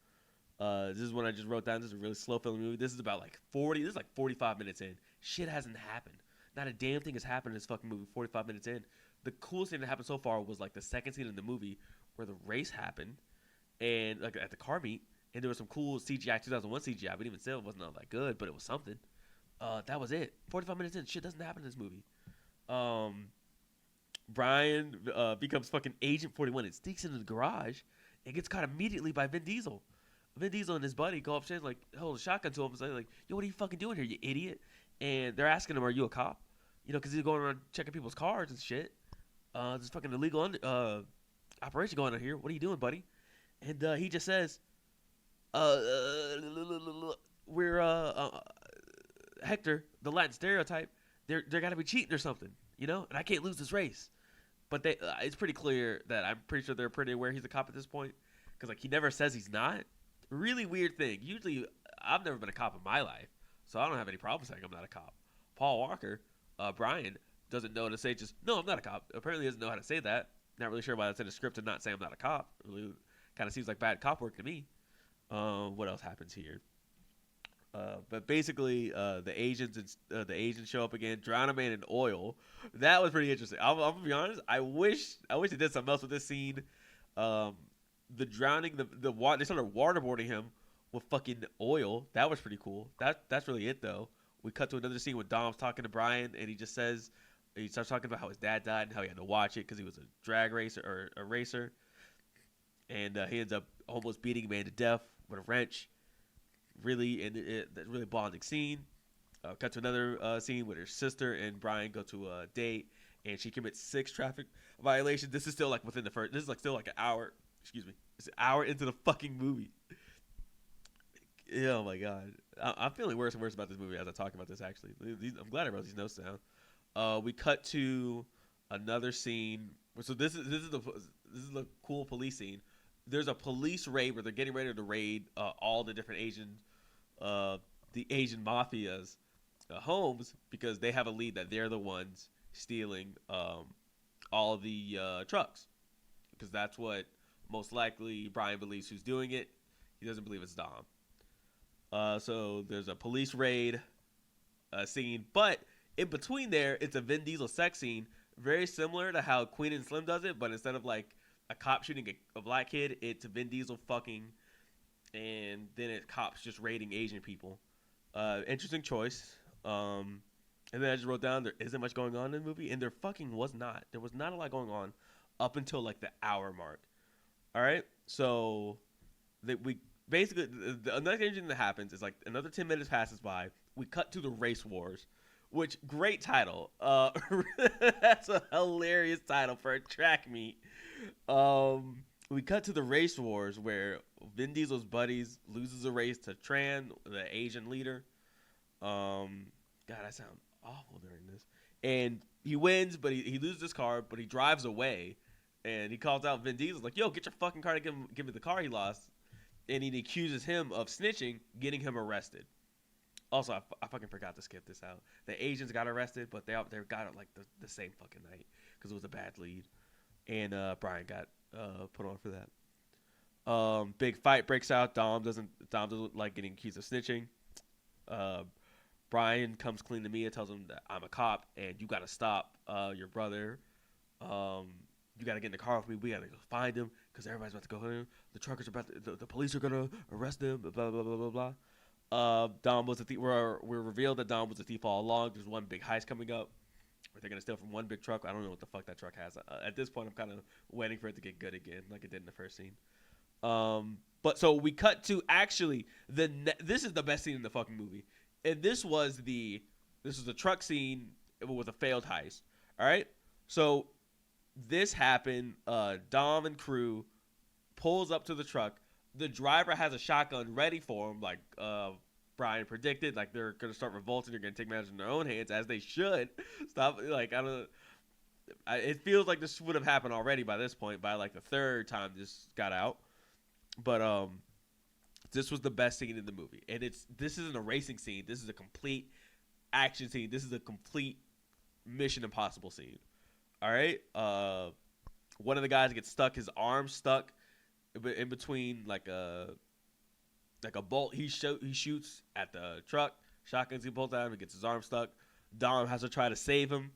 This is when I just wrote down. This is a really slow film movie. This is about like 45 minutes in. Shit hasn't happened. Not a damn thing has happened in this fucking movie 45 minutes in. The coolest thing that happened so far was like the second scene in the movie where the race happened, and like at the car meet, and there was some cool CGI, 2001 CGI, but even still it wasn't all that good, but it was something. That was it. 45 minutes in, shit doesn't happen in this movie. Brian becomes fucking Agent 41 and sneaks into the garage and gets caught immediately by Vin Diesel. Vin Diesel and his buddy go upstairs, like, hold a shotgun to him and say, like, yo, what are you fucking doing here, you idiot? And they're asking him, are you a cop? You know, because he's going around checking people's cars and shit. There's fucking illegal operation going on here. What are you doing, buddy? And he just says, we're Hector, the Latin stereotype. They're gotta be cheating or something, you know. And I can't lose this race. But it's pretty clear that I'm pretty sure they're pretty aware he's a cop at this point, because like he never says he's not. Really weird thing. Usually, I've never been a cop in my life, so I don't have any problem saying I'm not a cop. Paul Walker, Brian, doesn't know to say just no, I'm not a cop. Apparently, doesn't know how to say that. Not really sure why that's in a script to not say I'm not a cop. Really, kind of seems like bad cop work to me. What else happens here? But basically, the Asians show up again, drown a man in oil. That was pretty interesting. I'm gonna be honest. I wish they did something else with this scene. The drowning, the water, they started waterboarding him with fucking oil. That was pretty cool. That's really it though. We cut to another scene where Dom's talking to Brian, and he starts talking about how his dad died and how he had to watch it because he was a drag racer or a racer, and he ends up almost beating a man to death with a wrench. Really, and that really bonding scene. Cut to another scene where her sister and Brian go to a date, and she commits 6 traffic violations. This is still like within the first. This is like still like an hour. Excuse me. It's an hour into the fucking movie. Oh my god, I'm feeling worse and worse about this movie as I talk about this. Actually, I'm glad I wrote these notes down. We cut to another scene. So this is the cool police scene. There's a police raid where they're getting ready to raid all the different Asian mafias homes because they have a lead that they're the ones stealing all of the trucks, because that's what most likely Brian believes who's doing it. He doesn't believe it's Dom. So there's a police raid scene, but in between there, it's a Vin Diesel sex scene, very similar to how Queen and Slim does it, but instead of like a cop shooting a black kid, it's Vin Diesel fucking, and then it's cops just raiding Asian people. Interesting choice. And then I just wrote down there isn't much going on in the movie, and there fucking was not. There was not a lot going on up until like the hour mark. All right, so we basically the another thing that happens is like another 10 minutes passes by. We cut to the race wars, which great title. That's a hilarious title for a track meet. We cut to the race wars where Vin Diesel's buddies loses a race to Tran, the Asian leader. God, I sound awful during this. And he wins, but he loses his car, but he drives away. And he calls out Vin Diesel, like, yo, get your fucking car to give me the car he lost. And he accuses him of snitching, getting him arrested. Also, I fucking forgot to skip this out. The Asians got arrested, but they got it like the same fucking night because it was a bad lead. And Brian got put on for that. Big fight breaks out. Dom doesn't like getting accused of snitching. Brian comes clean to me and tells him that I'm a cop and you got to stop your brother. You got to get in the car with me. We got to go find him because everybody's about to go home. The truckers are the police are going to arrest him, blah, blah, blah, blah, blah. Dom was a thief. We're revealed that Dom was a thief all along. There's one big heist coming up where they're going to steal from one big truck. I don't know what the fuck that truck has. At this point, I'm kind of waiting for it to get good again like it did in the first scene. But so we cut to actually this is the best scene in the fucking movie. And this was the truck scene with a failed heist. All right. So this happened. Dom and crew pulls up to the truck. The driver has a shotgun ready for him, like Brian predicted. Like they're gonna start revolting. They're gonna take matters in their own hands, as they should. Stop. Like it feels like this would have happened already by this point. By like the third time this got out. But this was the best scene in the movie, and this isn't a racing scene. This is a complete action scene. This is a complete Mission Impossible scene. All right. One of the guys gets stuck. His arm stuck in between like a bolt. He shoots at the truck. Shotguns he pulls out. He gets his arm stuck. Dom has to try to save him.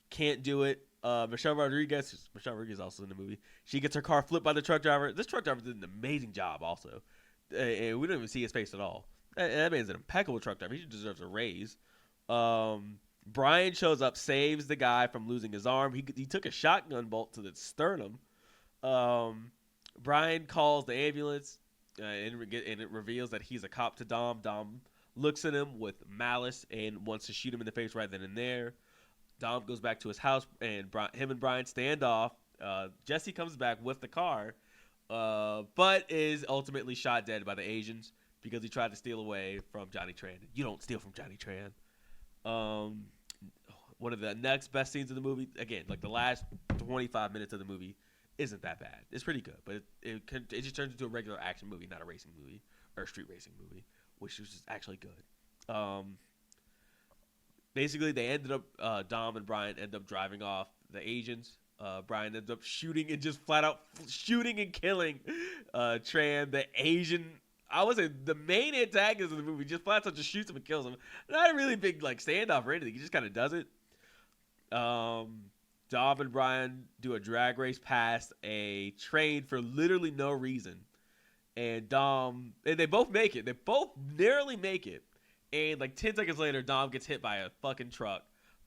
Can't do it. Michelle Rodriguez is also in the movie. She gets her car flipped by the truck driver. This truck driver did an amazing job also. And we don't even see his face at all. That man's an impeccable truck driver. He deserves a raise. Brian shows up, saves the guy from losing his arm. He took a shotgun bolt to the sternum. Brian calls the ambulance, and it reveals that he's a cop to Dom. Dom looks at him with malice and wants to shoot him in the face right then and there. Dom goes back to his house, and him and Brian stand off. Jesse comes back with the car, but is ultimately shot dead by the Asians because he tried to steal away from Johnny Tran. You don't steal from Johnny Tran. One of the next best scenes of the movie, again, like the last 25 minutes of the movie, isn't that bad. It's pretty good, but it just turns into a regular action movie, not a racing movie or a street racing movie, which is just actually good. Basically, they ended up Dom and Brian end up driving off the Asians. Brian ends up shooting and just flat out shooting and killing Tran, the Asian. I would say the main antagonist of the movie. Just flat out just shoots him and kills him. Not a really big like standoff or anything. He just kind of does it. Dom and Brian do a drag race past a train for literally no reason, and they both make it. They both narrowly make it, and like 10 seconds later, Dom gets hit by a fucking truck,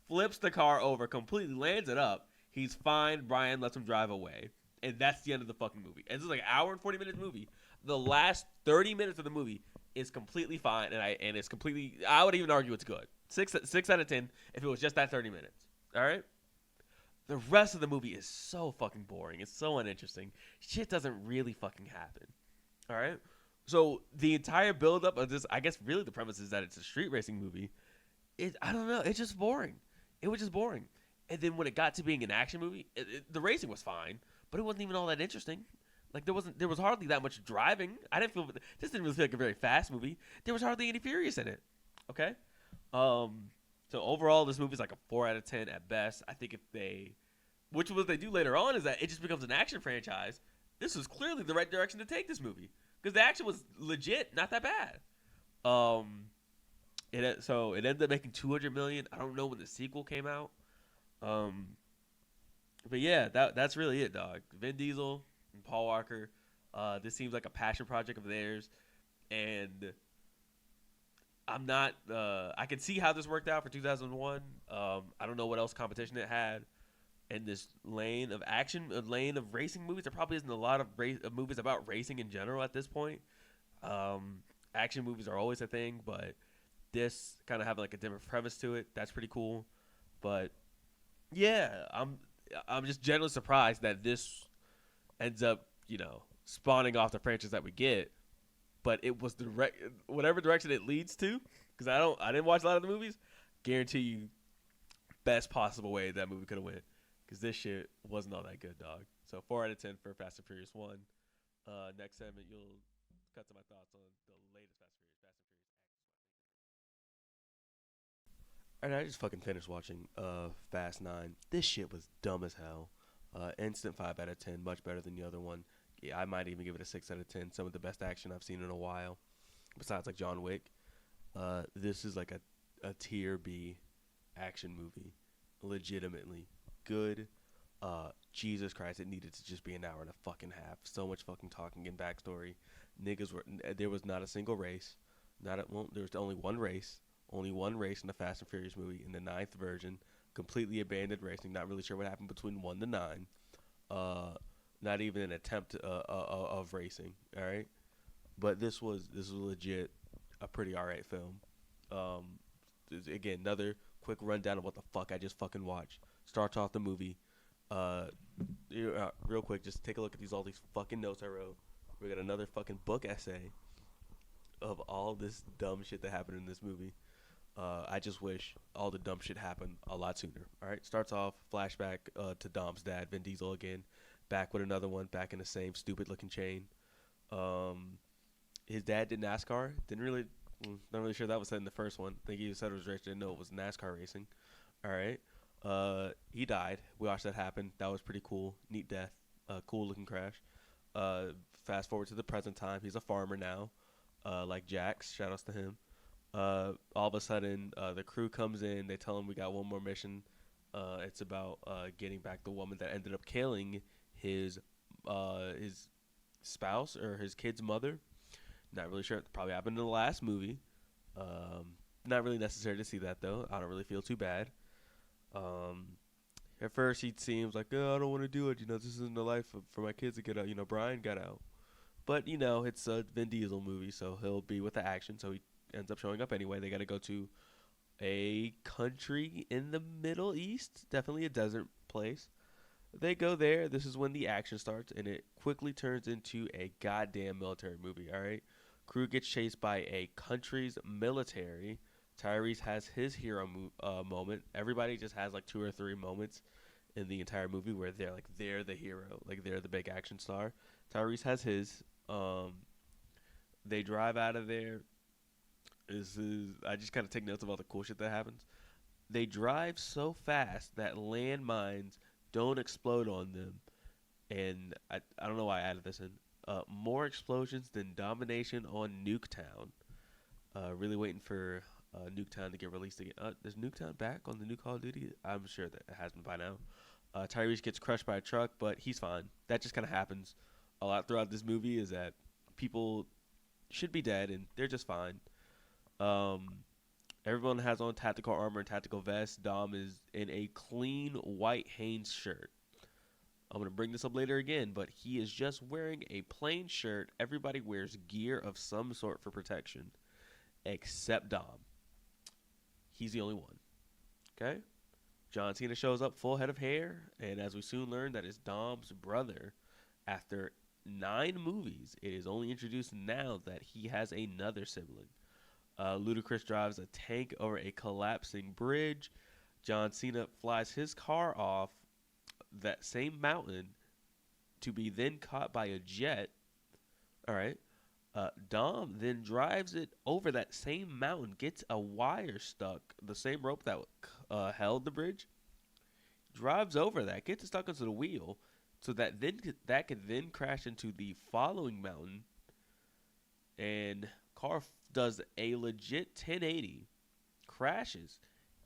flips the car over, completely lands it up. He's fine. Brian lets him drive away, and that's the end of the fucking movie. And this is like an hour and 40-minute movie. The last 30 minutes of the movie is completely fine, and it's completely. I would even argue it's good. 6 out of 10 if it was just that 30 minutes. All right. The rest of the movie is so fucking boring. It's so uninteresting. Shit doesn't really fucking happen. All right. So the entire buildup of this, I guess, really the premise is that it's a street racing movie. I don't know. It's just boring. It was just boring. And then when it got to being an action movie, the racing was fine, but it wasn't even all that interesting. Like there was hardly that much driving. This didn't really feel like a very fast movie. There was hardly any furious in it. Okay. So overall, this movie is like a 4 out of 10 at best. I think what they do later on is that it just becomes an action franchise. This was clearly the right direction to take this movie because the action was legit, not that bad. So it ended up making $200 million. I don't know when the sequel came out. But yeah, that's really it, dog. Vin Diesel and Paul Walker. This seems like a passion project of theirs, and I'm not. I can see how this worked out for 2001. I don't know what else competition it had in this lane of action, a lane of racing movies. There probably isn't a lot of movies about racing in general at this point. Action movies are always a thing, but this kind of have like a different premise to it. That's pretty cool. But yeah, I'm just generally surprised that this ends up, spawning off the franchise that we get. But it was whatever direction it leads to, because I didn't watch a lot of the movies. Guarantee you, best possible way that movie could have went, because this shit wasn't all that good, dog. So 4 out of 10 for Fast and Furious 1. Next segment, you'll cut to my thoughts on the latest Fast and Furious. All right, I just fucking finished watching Fast 9. This shit was dumb as hell. Instant 5 out of 10, much better than the other one. Yeah, I might even give it a 6 out of 10. Some of the best action I've seen in a while, besides like John Wick. This is like a tier B action movie, legitimately good. Jesus Christ, it needed to just be an hour and a fucking half. So much fucking talking and backstory. There was not a single race. There was only one race. Only one race in the Fast and Furious movie in the 9th version. Completely abandoned racing. Not really sure what happened between 1 to 9. Not even an attempt of racing. All right, but this was legit a pretty alright film. Again, another quick rundown of what the fuck I just fucking watched. Starts off the movie. Real quick, just take a look at all these fucking notes I wrote. We got another fucking book essay of all this dumb shit that happened in this movie. I just wish all the dumb shit happened a lot sooner. All right, starts off flashback to Dom's dad, Vin Diesel again, back with another one, back in the same stupid looking chain. His dad did NASCAR. Not really sure that was said in the first one. I think he said it was racing. Didn't know it was NASCAR racing. All right, he died. We watched that happen. That was pretty cool. Neat death. Cool looking crash. Fast forward to the present time. He's a farmer now, like Jax. Shout outs to him. All of a sudden, the crew comes in. They tell him we got one more mission. It's about getting back the woman that ended up killing his spouse or his kid's mother. Not really sure. It probably happened in the last movie. not really necessary to see that though. I don't really feel too bad. At first he seems like, oh, I don't want to do it. This isn't the life for my kids to get out. Brian got out, but it's a Vin Diesel movie, so he'll be with the action. So he ends up showing up anyway. They got to go to a country in the Middle East, definitely a desert place. They go there. This is when the action starts, and it quickly turns into a goddamn military movie. All right, crew gets chased by a country's military. Tyrese has his hero moment. Everybody just has like 2 or 3 moments in the entire movie where they're the hero, like they're the big action star. Tyrese has his. They drive out of there. I just kind of take notes of all the cool shit that happens. They drive so fast that landmines don't explode on them, and I don't know why I added this in. More explosions than domination on Nuketown. Really waiting for Nuketown to get released again. Is Nuketown back on the new Call of Duty? I'm sure that it has been by now. Tyrese gets crushed by a truck, but he's fine. That just kind of happens a lot throughout this movie, is that people should be dead, and they're just fine. Everyone has on tactical armor and tactical vests. Dom is in a clean white Hanes shirt. I'm going to bring this up later again, but he is just wearing a plain shirt. Everybody wears gear of some sort for protection, except Dom. He's the only one. Okay? John Cena shows up full head of hair, and as we soon learn, that is Dom's brother. After 9 movies, it is only introduced now that he has another sibling. Ludacris drives a tank over a collapsing bridge. John Cena flies his car off that same mountain to be then caught by a jet. All right. Dom then drives it over that same mountain, gets a wire stuck, the same rope that held the bridge, drives over that, gets it stuck into the wheel, so that could then crash into the following mountain, and car does a legit 1080, crashes,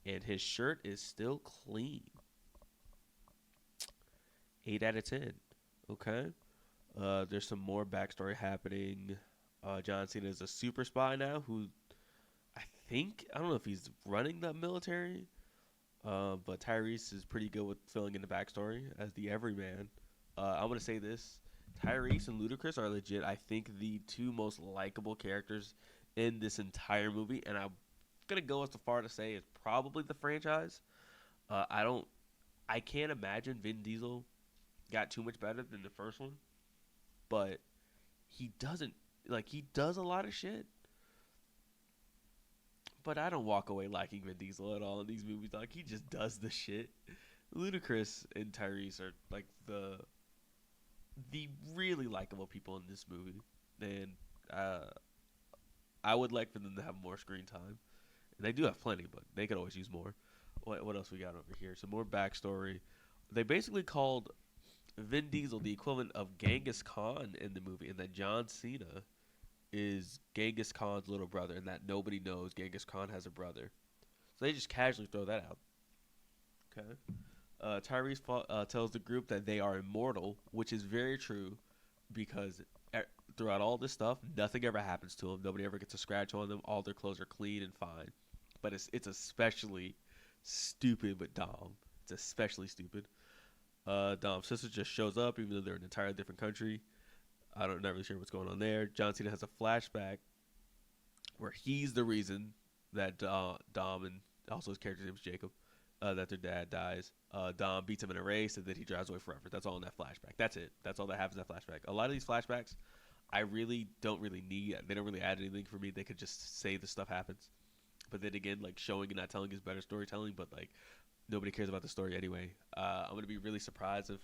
and his shirt is still clean. 8 out of 10. Okay. There's some more backstory happening. John Cena is a super spy now who I don't know if he's running the military, but Tyrese is pretty good with filling in the backstory as the everyman. I'm going to say this. Tyrese and Ludacris are legit, I think, the 2 most likable characters in this entire movie, and I'm going to go as far to say it's probably the franchise. I can't imagine Vin Diesel got too much better than the first one, but he does a lot of shit. But I don't walk away liking Vin Diesel at all in these movies. Like, he just does the shit. Ludacris and Tyrese are like the really likable people in this movie, and I would like for them to have more screen time. And they do have plenty, but they could always use more. What else we got over here? Some more backstory. They basically called Vin Diesel the equivalent of Genghis Khan in the movie, and that John Cena is Genghis Khan's little brother, and that nobody knows Genghis Khan has a brother. So they just casually throw that out. Okay. Tyrese tells the group that they are immortal, which is very true, because throughout all this stuff, nothing ever happens to them. Nobody ever gets a scratch on them. All their clothes are clean and fine. But it's especially stupid with Dom. It's especially stupid. Dom's sister just shows up, even though they're in an entirely different country. Not really sure what's going on there. John Cena has a flashback where he's the reason that Dom, and also his character's name is Jacob, that their dad dies. Dom beats him in a race, and then he drives away forever. That's all in that flashback. That's it. That's all that happens in that flashback. A lot of these flashbacks, I really don't really need. They don't really add anything for me. They could just say the stuff happens. But then again, like, showing and not telling is better storytelling, but like, nobody cares about the story anyway. I'm going to be really surprised if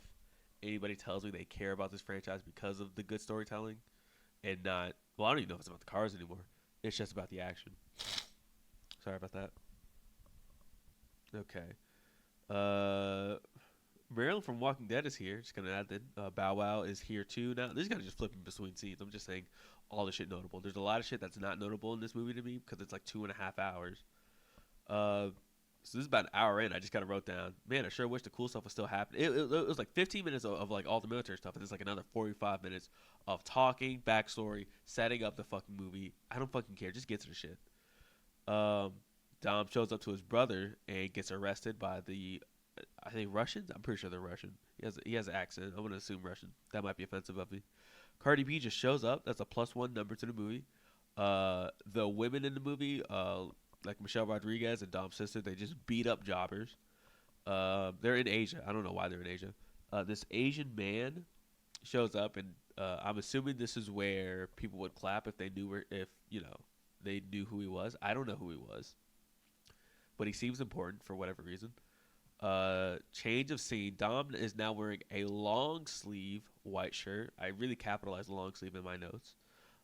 anybody tells me they care about this franchise because of the good storytelling and not, well, I don't even know if it's about the cars anymore. It's just about the action. Sorry about that. Okay. Marilyn from Walking Dead is here. Just going to add that. Bow Wow is here too. Now, this is kind of just flipping between scenes. I'm just saying all the shit notable. There's a lot of shit that's not notable in this movie to me because it's like 2.5 hours. So this is about an hour in. I just kind of wrote down, man, I sure wish the cool stuff was still happening. It was like 15 minutes of like all the military stuff, and there's like another 45 minutes of talking, backstory, setting up the fucking movie. I don't fucking care. Just get to the shit. Um, Dom shows up to his brother and gets arrested by the, I think Russians. I'm pretty sure they're Russian. He has an accent. I'm gonna assume Russian. That might be offensive of me. Cardi B just shows up. That's a +1 number to the movie. The women in the movie, like Michelle Rodriguez and Dom's sister, they just beat up jobbers. They're in Asia. I don't know why they're in Asia. This Asian man shows up, and I'm assuming this is where people would clap if they knew if they knew who he was. I don't know who he was, but he seems important for whatever reason. Change of scene. Dom is now wearing a long sleeve white shirt. I really capitalized long sleeve in my notes.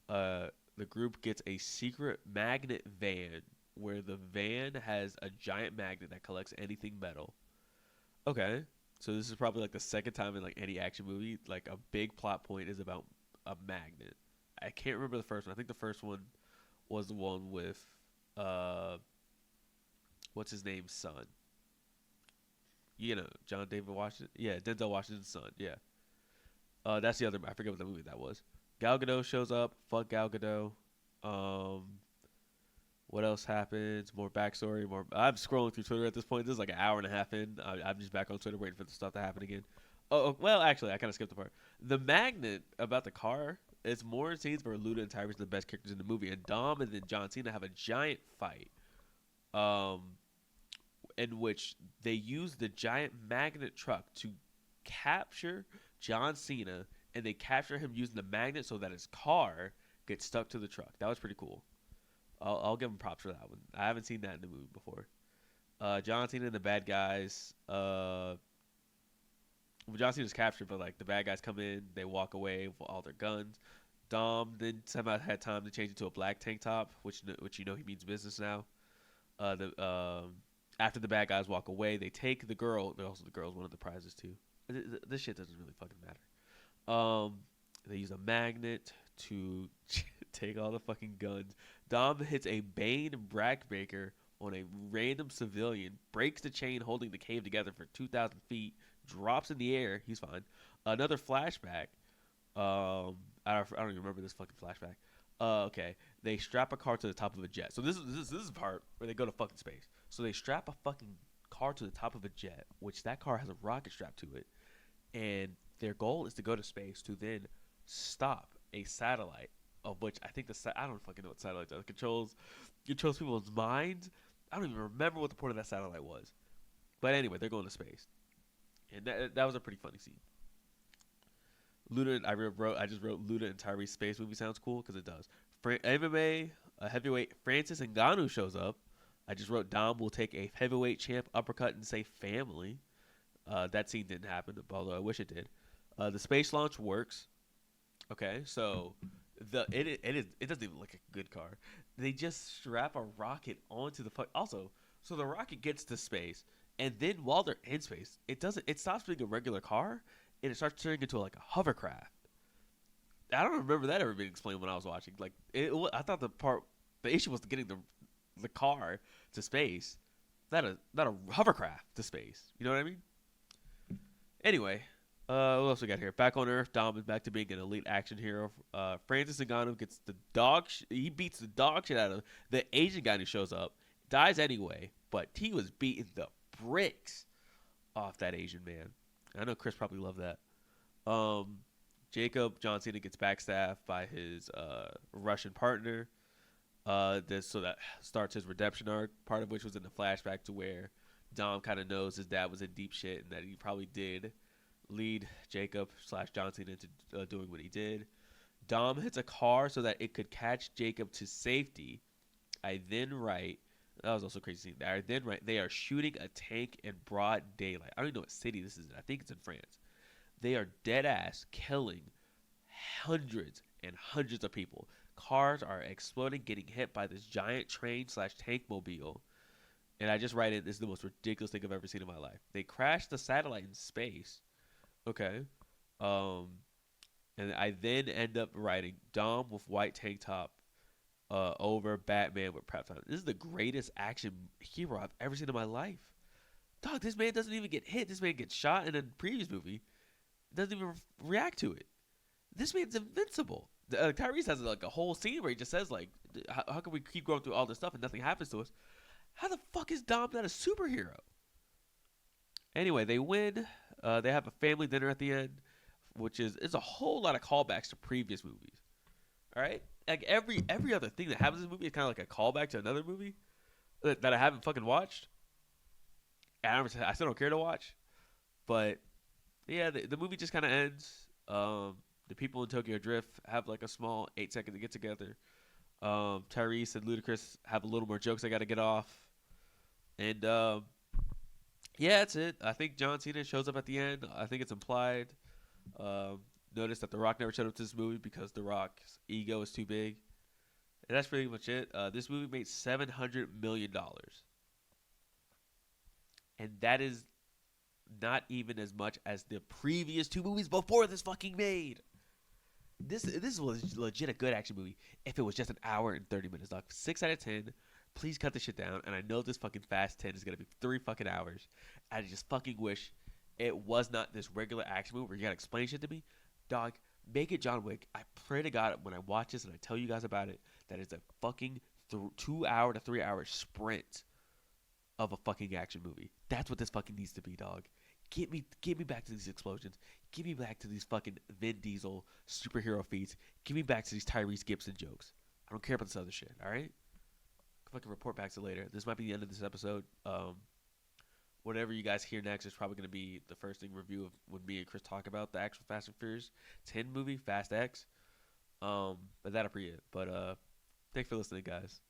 The group gets a secret magnet van where the van has a giant magnet that collects anything metal. Okay, so this is probably like the second time in like any action movie like a big plot point is about a magnet. I can't remember the first one. I think the first one was the one with what's his name's son. John David Washington. Yeah, Denzel Washington's son. Yeah. That's the other. I forget what the movie that was. Gal Gadot shows up. Fuck Gal Gadot. What else happens? More backstory. More. I'm scrolling through Twitter at this point. This is like an hour and a half in. I'm just back on Twitter waiting for the stuff to happen again. Well, actually, I kind of skipped the part. The magnet about the car. It's more scenes where Luda and Tyrese are the best characters in the movie, and Dom and then John Cena have a giant fight. In which they use the giant magnet truck to capture John Cena, and they capture him using the magnet so that his car gets stuck to the truck. That was pretty cool. I'll give him props for that one. I haven't seen that in the movie before. John Cena and the bad guys. John Cena's captured, but like the bad guys come in, they walk away with all their guns. Dom then somehow had time to change it to a black tank top, which he means business now. After the bad guys walk away, they take the girl. Also, the girl's one of the prizes too. This shit doesn't really fucking matter. They use a magnet to take all the fucking guns. Dom hits a Bane backbreaker on a random civilian, breaks the chain holding the cave together for 2,000 feet, drops in the air. He's fine. Another flashback. I don't even remember this fucking flashback. Okay. They strap a car to the top of a jet. So this is the part where they go to fucking space. So they strap a fucking car to the top of a jet, which that car has a rocket strapped to it, and their goal is to go to space to then stop a satellite, of which I think I don't fucking know what satellite does. It controls people's minds. I don't even remember what the point of that satellite was, but anyway, they're going to space, and that was a pretty funny scene. Luda, I just wrote Luda and Tyrese space movie sounds cool because it does. MMA heavyweight Francis Ngannou shows up. I just wrote Dom will take a heavyweight champ uppercut and say family. That scene didn't happen, although I wish it did. The space launch works. Okay, so it doesn't even look like a good car. They just strap a rocket onto the also. So the rocket gets to space, and then while they're in space, it stops being a regular car and it starts turning into like a hovercraft. I don't remember that ever being explained when I was watching. Like I thought the issue was getting the car to space, not a hovercraft to space. You know what I mean? Anyway, what else we got here? Back on Earth, Dom is back to being an elite action hero. Francis Ngannou gets he beats the dog shit out of the Asian guy who shows up. Dies anyway, but he was beating the bricks off that Asian man. I know Chris probably loved that. John Cena gets backstabbed by his Russian partner. So that starts his redemption arc, part of which was in the flashback to where Dom kind of knows his dad was in deep shit and that he probably did lead Jacob/John Cena into doing what he did. Dom hits a car so that it could catch Jacob to safety. I then write, that was also crazy scene. I then write, they are shooting a tank in broad daylight. I don't even know what city this is in. I think it's in France. They are dead ass killing hundreds and hundreds of people. Cars are exploding, getting hit by this giant train/tank mobile. And I just write it, this is the most ridiculous thing I've ever seen in my life. They crashed the satellite in space. Okay. And I then end up writing Dom with white tank top over Batman with prep time. This is the greatest action hero I've ever seen in my life. Dog, this man doesn't even get hit. This man gets shot in a previous movie. Doesn't even react to it. This man's invincible. Tyrese has like a whole scene where he just says like, how can we keep going through all this stuff and nothing happens to us? How the fuck is Dom not a superhero? Anyway, they win. They have a family dinner at the end, which is it's a whole lot of callbacks to previous movies. All right, like every other thing that happens in the movie is kind of like a callback to another movie that I haven't fucking watched. And I still don't care to watch. But yeah, the movie just kind of ends. The people in Tokyo Drift have like a small 8-second to get together. Tyrese and Ludacris have a little more jokes I got to get off. And yeah, that's it. I think John Cena shows up at the end. I think it's implied. Notice that The Rock never showed up to this movie because The Rock's ego is too big. And that's pretty much it. This movie made $700 million. And that is not even as much as the previous 2 movies before this fucking made. This was legit a good action movie if it was just an hour and 30 minutes, dog. 6 out of 10. Please cut this shit down. And I know this fucking Fast 10 is going to be 3 fucking hours. I just fucking wish it was not this regular action movie where you got to explain shit to me. Dog, make it John Wick. I pray to God when I watch this and I tell you guys about it, that it's a fucking 2 hour to 3 hour sprint of a fucking action movie. That's what this fucking needs to be, dog. Get me back to these explosions. Get me back to these fucking Vin Diesel superhero feats. Get me back to these Tyrese Gibson jokes. I don't care about this other shit, alright? I'll fucking report back to later. This might be the end of this episode. Whatever you guys hear next is probably going to be the first thing review of when me and Chris talk about the actual Fast and Furious 10 movie, Fast X. But that'll be it. But thanks for listening, guys.